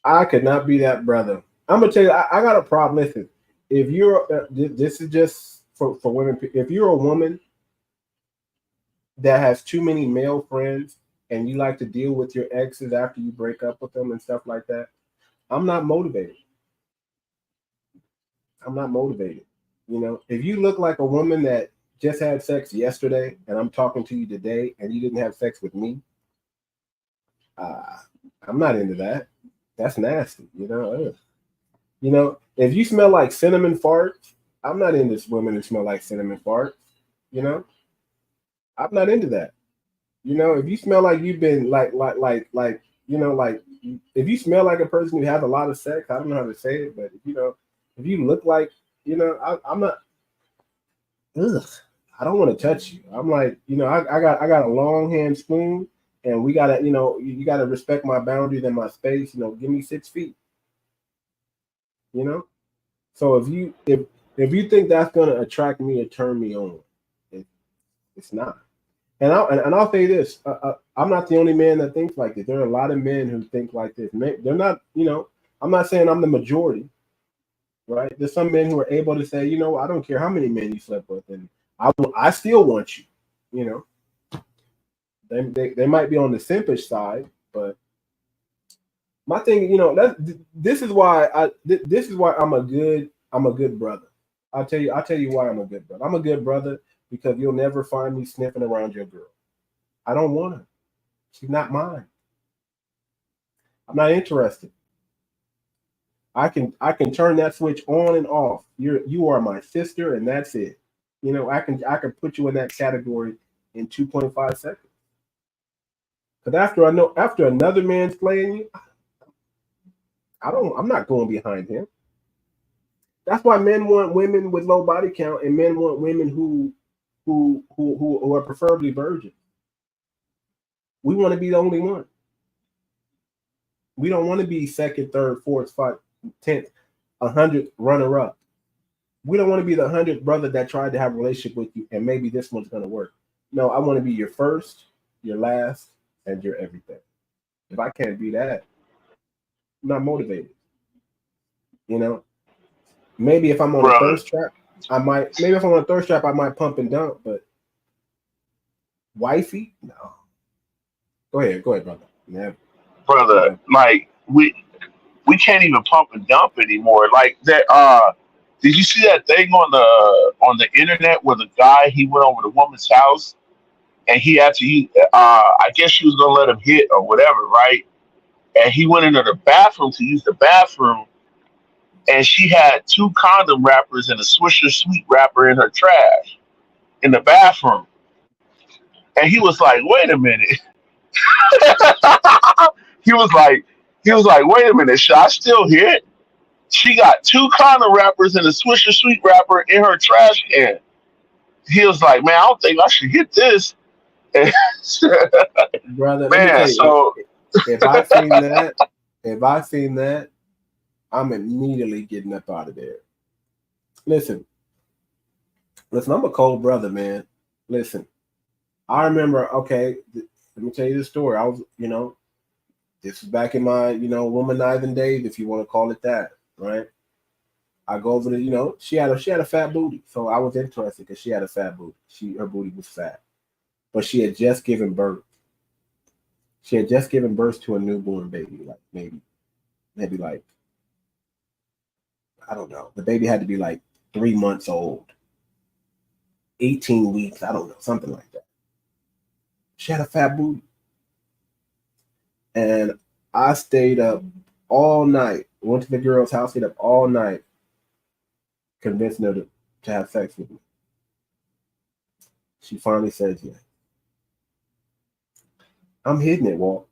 I could not be that brother. I'm gonna tell you, I got a problem. Listen, if you're this is just for women. If you're a woman that has too many male friends and you like to deal with your exes after you break up with them and stuff like that, I'm not motivated. You know, if you look like a woman that just had sex yesterday and I'm talking to you today and you didn't have sex with me, I'm not into that. That's nasty, you know. Ugh. You know, if you smell like cinnamon farts, I'm not into women who smell like cinnamon farts. You know, I'm not into that. You know, if you smell like you've been you know, like if you smell like a person who has a lot of sex, I don't know how to say it, but you know, if you look like, you know, I'm not. Ugh, I don't want to touch you. I'm like, you know, I got a long hand spoon, and we gotta, you know, you gotta respect my boundaries and my space. You know, give me 6 feet. You know, so if you think that's gonna attract me or turn me on, it, it's not. And I'll say this: I'm not the only man that thinks like this. There are a lot of men who think like this. They're not, you know. I'm not saying I'm the majority, right? There's some men who are able to say, you know, I don't care how many men you slept with, and I still want you. You know, they might be on the simpish side, but my thing, you know, this is why this is why I'm a good brother. I'll tell you why I'm a good brother. I'm a good brother because you'll never find me sniffing around your girl. I don't want her. She's not mine. I'm not interested. I can turn that switch on and off. You are my sister, and that's it. You know, I can put you in that category in 2.5 seconds. But after another man's playing you, I'm not going behind him. That's why men want women with low body count, and men want women who are preferably virgin. We want to be the only one. We don't want to be second, third, fourth, fifth, 10th, 100th runner up. We don't want to be the 100th brother that tried to have a relationship with you, and maybe this one's going to work. No, I want to be your first, your last, and your everything. If I can't be that, I'm not motivated. You know, maybe if I'm on a brother. thirst trap, I might. Maybe if I'm on a thirst trap, I might pump and dump. But wifey, no. Go ahead, brother. Never. Brother, like we can't even pump and dump anymore. Like that. Did you see that thing on the internet where the guy he went over the woman's house and he had to use, I guess she was gonna let him hit or whatever, right? And he went into the bathroom to use the bathroom, and she had two condom wrappers and a Swisher Sweet wrapper in her trash in the bathroom. And he was like, "Wait a minute." he was like, "Wait a minute, should I still hit?" She got two condom wrappers and a Swisher Sweet wrapper in her trash can. He was like, "Man, I don't think I should hit this." Brother, let me tell Man, you, so if I seen that, I'm immediately getting up out of there. Listen, I'm a cold brother, man. Listen, I remember. Okay, let me tell you the story. I was, you know, this was back in my, you know, womanizing days, if you want to call it that, right? I go over to, you know, she had a fat booty, so I was interested because she had a fat booty. Her booty was fat, but she had just given birth. She had just given birth to a newborn baby, like maybe like, I don't know. The baby had to be like 3 months old, 18 weeks, I don't know, something like that. She had a fat booty. And I stayed up all night, went to the girl's house, stayed up all night, convincing her to have sex with me. She finally says yes. I'm hitting it, Walt.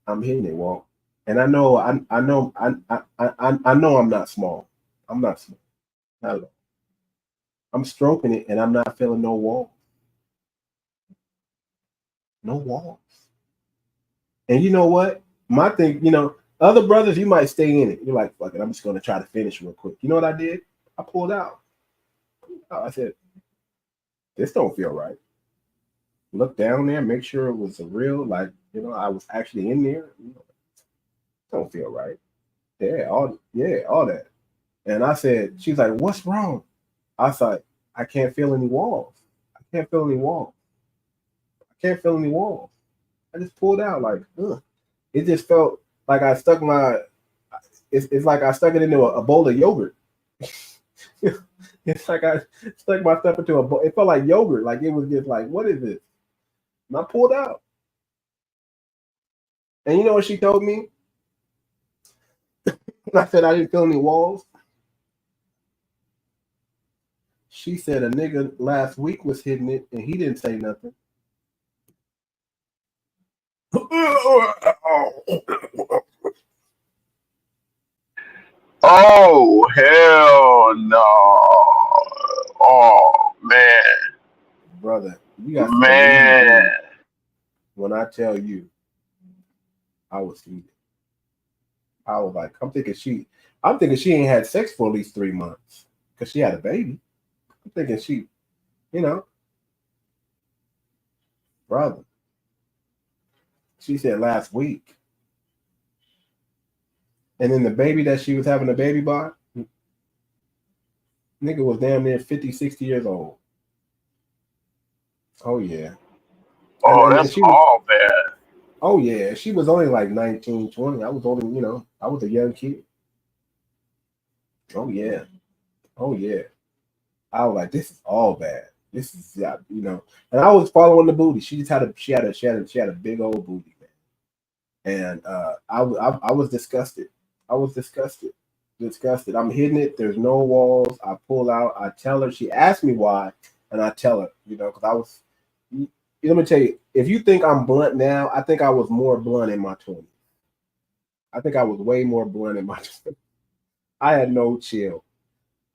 I'm hitting it, Walt. And I know I'm not small. I'm not small. Not at all. I'm stroking it and I'm not feeling no wall. No walls. And you know what? My thing, you know, other brothers, you might stay in it. You're like, fuck it, I'm just gonna try to finish real quick. You know what I did? I pulled out. I said, this don't feel right. Look down there, make sure it was a real, like, you know, I was actually in there. You know, don't feel right. All that. And I said, she's like, what's wrong? I was like, I can't feel any walls. I can't feel any walls. I can't feel any walls. I just pulled out like, ugh. It just felt like I stuck it's like I stuck it into a bowl of yogurt. It's like I stuck my stuff into a bowl. It felt like yogurt. Like it was just like, what is this? And I pulled out. And you know what she told me? I said I didn't feel any walls. She said a nigga last week was hitting it and he didn't say nothing. Oh hell no! Oh man, Brother, you got to believe man. me when I tell you I was heated. I was like, I'm thinking she ain't had sex for at least 3 months because she had a baby. I'm thinking she, you know, brother. She said last week. And then the baby that she was having a baby by, nigga was damn near 50, 60 years old. Oh yeah. Oh, And that's she was, all bad. oh yeah, she was only like 19, 20. I was only, I was a young kid. Oh yeah. Oh yeah. I was like, this is all bad. This is and I was following the booty. She just had a big old booty, man. And I was disgusted. I was disgusted. Disgusted. I'm hitting it. There's no walls. I pull out. I tell her. She asked me why, and I tell her, because I was. Let me tell you, if you think I'm blunt now, I think I was more blunt in my 20s. I think I was way more blunt in my 20s. I had no chill.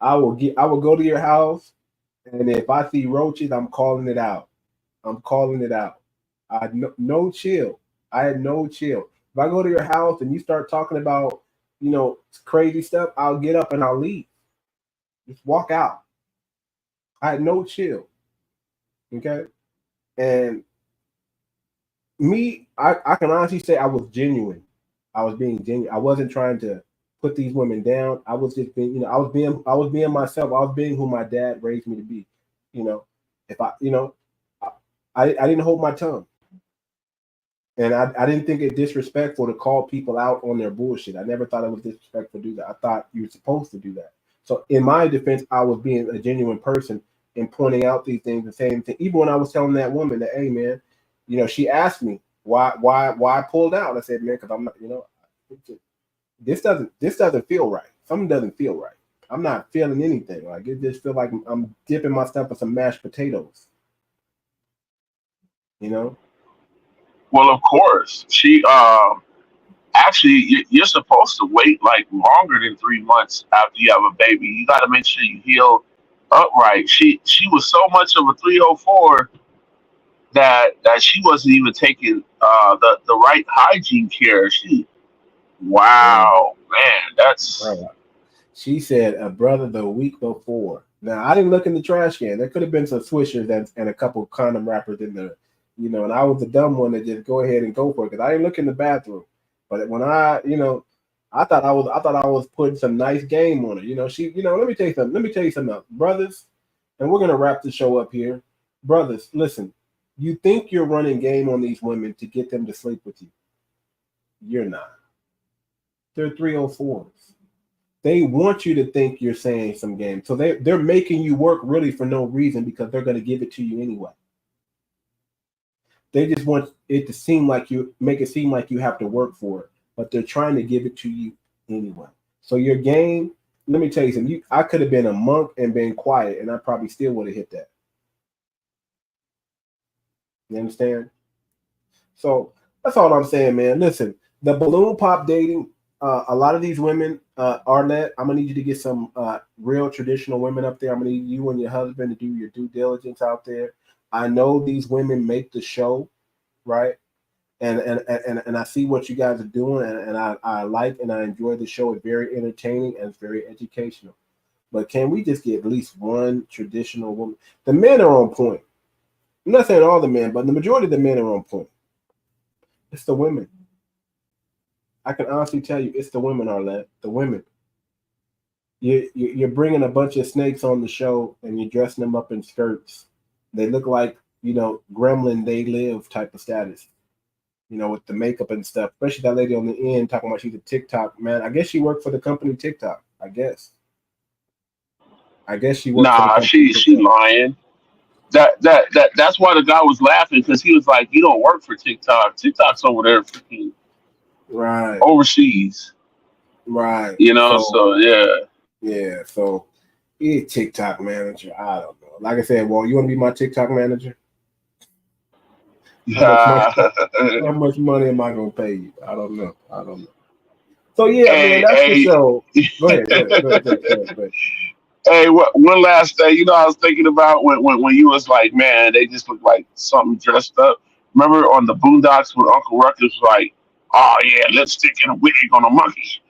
I will go to your house, and if I see roaches, I'm calling it out. I'm calling it out. I had no chill. I had no chill. If I go to your house and you start talking about, crazy stuff, I'll get up and I'll leave. Just walk out. I had no chill. Okay. And me, I can honestly say I was genuine. I was being genuine. I wasn't trying to put these women down. I was just being, I was being myself. I was being who my dad raised me to be. If I didn't hold my tongue. And I didn't think it disrespectful to call people out on their bullshit. I never thought it was disrespectful to do that. I thought you were supposed to do that. So in my defense, I was being a genuine person and pointing out these things and saying things. Even when I was telling that woman that, hey man, she asked me why I pulled out. I said, man, because I'm not, this doesn't feel right. Something doesn't feel right. I'm not feeling anything. Like it just feel like I'm dipping myself in some mashed potatoes. Well, of course, she actually you're supposed to wait like longer than 3 months after you have a baby. You got to make sure you heal upright. She was so much of a 304 that she wasn't even taking the right hygiene care. Wow, man, that's Right. She said a brother the week before. Now I didn't look in the trash can. There could have been some swishers and a couple condom wrappers in there, and I was the dumb one to just go ahead and go for it because I didn't look in the bathroom. But when I thought I was putting some nice game on her. She, let me tell you something. Let me tell you something else, brothers, and we're gonna wrap the show up here. Brothers, listen. You think you're running game on these women to get them to sleep with you? You're not. They're 304s. They want you to think you're saying some game. So they're making you work really for no reason because they're going to give it to you anyway. They just want it to make it seem like you have to work for it, but they're trying to give it to you anyway. So your game, let me tell you something. I could have been a monk and been quiet, and I probably still would have hit that. You understand? So that's all I'm saying, man. Listen, the balloon pop dating, a lot of these women, Arlette, I'm gonna need you to get some real traditional women up there. I'm gonna need you and your husband to do your due diligence out there. I know these women make the show, right? And I see what you guys are doing, and I like and I enjoy the show. It's very entertaining and it's very educational. But can we just get at least one traditional woman? The men are on point. I'm not saying all the men, but the majority of the men are on point. It's the women. I can honestly tell you, it's the women, Arlette. The women. You're bringing a bunch of snakes on the show, and you're dressing them up in skirts. They look like gremlin they live type of status. With the makeup and stuff. Especially that lady on the end talking about she's a TikTok man. I guess she worked for the company TikTok. I guess she worked for the nah. company She TikTok. lying. That's why the guy was laughing because he was like, "You don't work for TikTok. TikTok's over there, freaking Right. overseas." Right. So yeah. Yeah. So he a TikTok manager. I don't know. Like I said, well, you want to be my TikTok manager? How much money am I gonna pay you? I don't know. So yeah, man, that's the show. Go ahead. Hey, one last thing. I was thinking about when you was like, man, they just look like something dressed up. Remember on the Boondocks when Uncle Ruckus was like, oh yeah, lipstick and a wig on a monkey.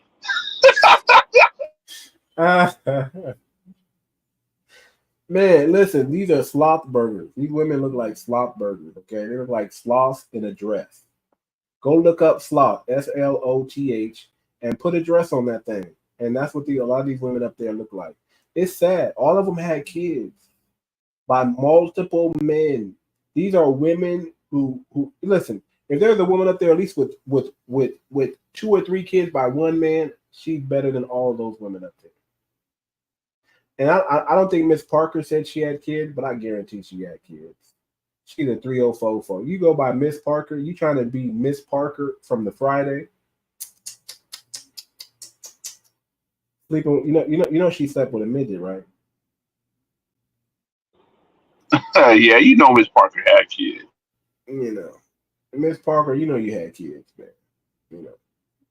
Man, listen, these are sloth burgers. These women look like sloth burgers, okay? They look like sloths in a dress. Go look up sloth, SLOTH, and put a dress on that thing. And that's what a lot of these women up there look like. It's sad. All of them had kids by multiple men. These are women who listen, if there's a woman up there at least with 2 or 3 kids by one man, she's better than all those women up there. And I don't think Miss Parker said she had kids, but I guarantee she had kids. She's a 3044. You go by Miss Parker, you trying to be Miss Parker from the Friday. Sleeping, she slept with a midget, right? Yeah, Miss Parker had kids. Miss Parker, you had kids, man.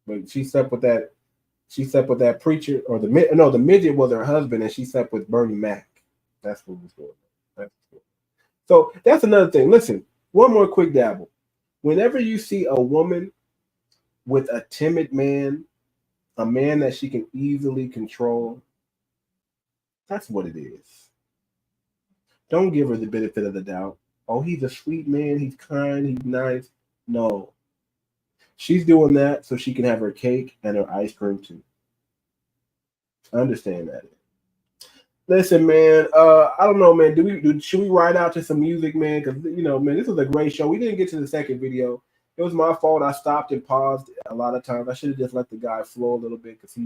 But she slept with that. She slept with that preacher, or the midget was her husband, and she slept with Bernie Mac. That's what was going on. So that's another thing. Listen, one more quick dabble. Whenever you see a woman with a timid man, a man that she can easily control, that's what it is. Don't give her the benefit of the doubt. Oh, he's a sweet man. He's kind. He's nice. No. She's doing that so she can have her cake and her ice cream too. I understand that. Listen, man. I don't know, man. Should we ride out to some music, man? Because man, this was a great show. We didn't get to the second video. It was my fault. I stopped and paused a lot of times. I should have just let the guy flow a little bit because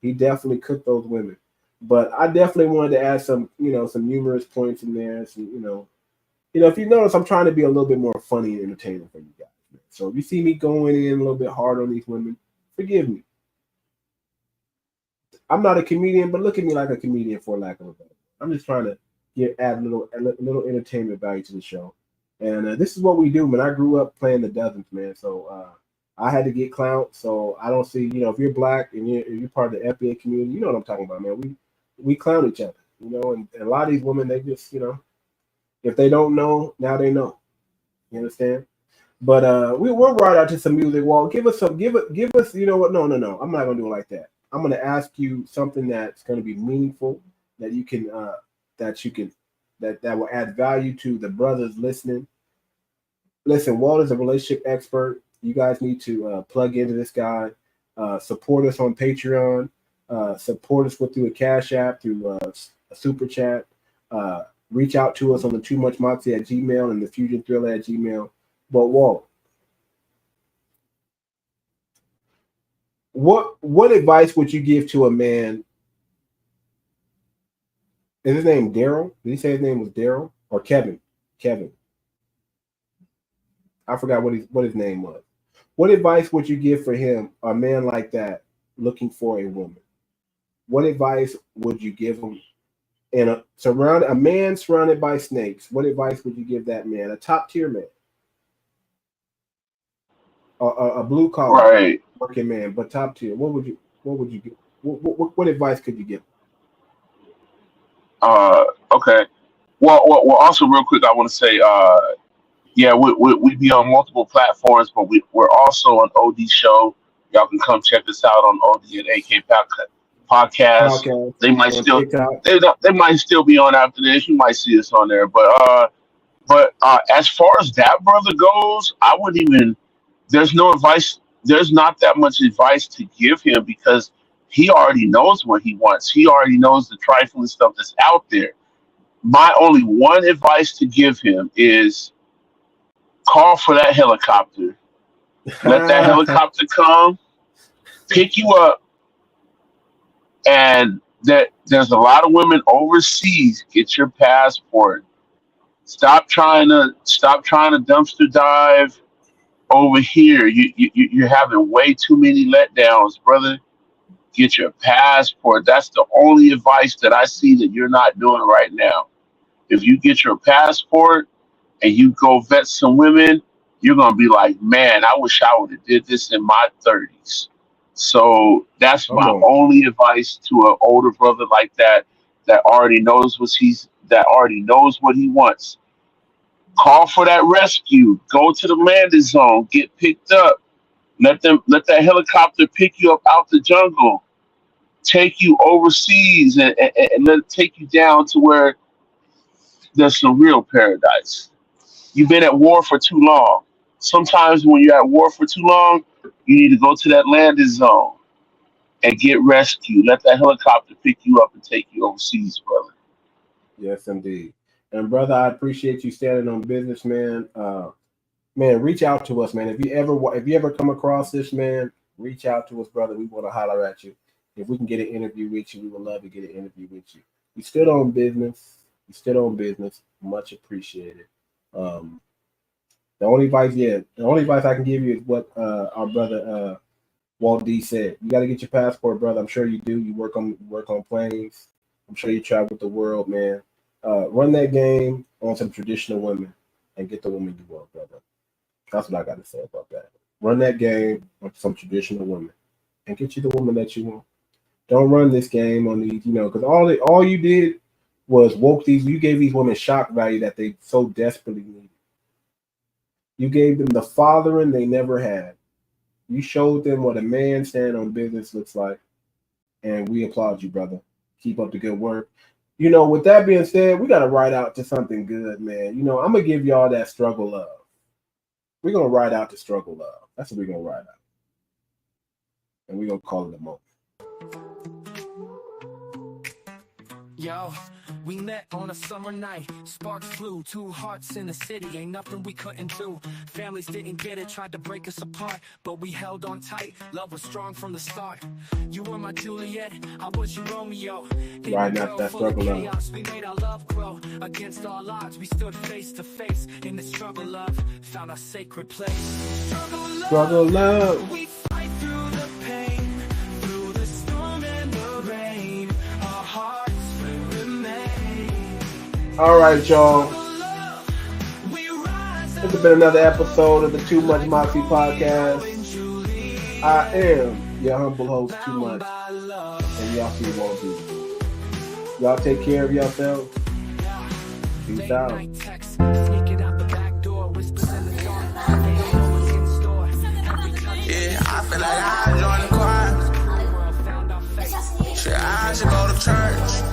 he definitely cooked those women. But I definitely wanted to add some some humorous points in there. Some if you notice, I'm trying to be a little bit more funny and entertaining for you guys. So if you see me going in a little bit hard on these women, forgive me. I'm not a comedian, but look at me like a comedian for lack of a better. I'm just trying to add a little entertainment value to the show. And this is what we do, man. I grew up playing the dozens, man. So I had to get clout. So I don't see, if you're black and you're part of the FBA community, you know what I'm talking about, man. We clown each other, and a lot of these women, they just, if they don't know, now they know. You understand? But we'll ride out to some music. Well, give us, you know what? No. I'm not gonna do it like that. I'm gonna ask you something that's gonna be meaningful, that you can, that will add value to the brothers listening. Listen, Walt is a relationship expert. You guys need to plug into this guy. Support us on Patreon. Support us through a Cash App, through a Super Chat. Reach out to us on the Too Much Moxie at Gmail and the Fusion Thriller at Gmail. But Walt, what advice would you give to a man? Is his name Daryl? Did he say his name was Daryl or Kevin? Kevin. I forgot what his name was. What advice would you give for him, a man like that, looking for a woman? What advice would you give him? And a man surrounded by snakes, what advice would you give that man? A top tier man, a blue collar working man, but top tier. What would you give? What advice could you give? Okay. Well, also real quick, I want to say, yeah, we be on multiple platforms, but we're also on OD Show. Y'all can come check us out on OD and AK podcast. They might still be on after this. You might see us on there, but as far as that brother goes, I wouldn't even. There's no advice. There's not that much advice to give him because he already knows what he wants. He already knows the trifling stuff that's out there. My only one advice to give him is call for that helicopter. Let that helicopter come, pick you up, and there's a lot of women overseas. Get your passport. Stop trying to dumpster dive over here. You're having way too many letdowns, brother. Get your passport. That's the only advice that I see that you're not doing right now. If you get your passport and you go vet some women, you're gonna be like, man, I wish I would have did this in my 30s. So that's my only advice to an older brother like that already knows what he wants. Call for that rescue. Go to the landing zone. Get picked up. Let that helicopter pick you up out the jungle. Take you overseas and let it take you down to where there's some real paradise. You've been at war for too long. Sometimes when you're at war for too long, you need to go to that landing zone and get rescued. Let that helicopter pick you up and take you overseas, brother. Yes, indeed. And brother, I appreciate you standing on business, man. Man, reach out to us, man. If you ever come across this, man, reach out to us, brother. We want to holler at you. If we can get an interview with you, we would love to get an interview with you. You stood on business. Much appreciated. The only advice I can give you is what our brother Walt D said. You got to get your passport, brother. I'm sure you do. You work on planes. I'm sure you travel the world, man. Run that game on some traditional women and get the woman you want, brother. That's what I got to say about that. Run that game on some traditional women and get you the woman that you want. Don't run this game on these, because all you did was you gave these women shock value that they so desperately needed. You gave them the fathering they never had. You showed them what a man standing on business looks like. And we applaud you, brother. Keep up the good work. With that being said, we got to ride out to something good, man. I'm going to give y'all that struggle love. We're going to ride out to struggle love. That's what we're going to ride out. And we're going to call it a moment. Yo, we met on a summer night. Sparks flew, 2 hearts in the city. Ain't nothing we couldn't do. Families didn't get it, tried to break us apart, but we held on tight. Love was strong from the start. You were my Juliet, I was your Romeo. Riding out that struggle love. We made our love grow. Against all odds, we stood face to face. In the struggle love, found our sacred place. Struggle love. We fight through the pain, through the storm and the rain. Our hearts. All right, y'all. This has been another episode of the Too Much Moxie podcast. I am your humble host, Too Much, and y'all see Walt D. Y'all take care of yourselves. Peace out. Yeah, I feel like I joined the choir. Shit, I should go to church.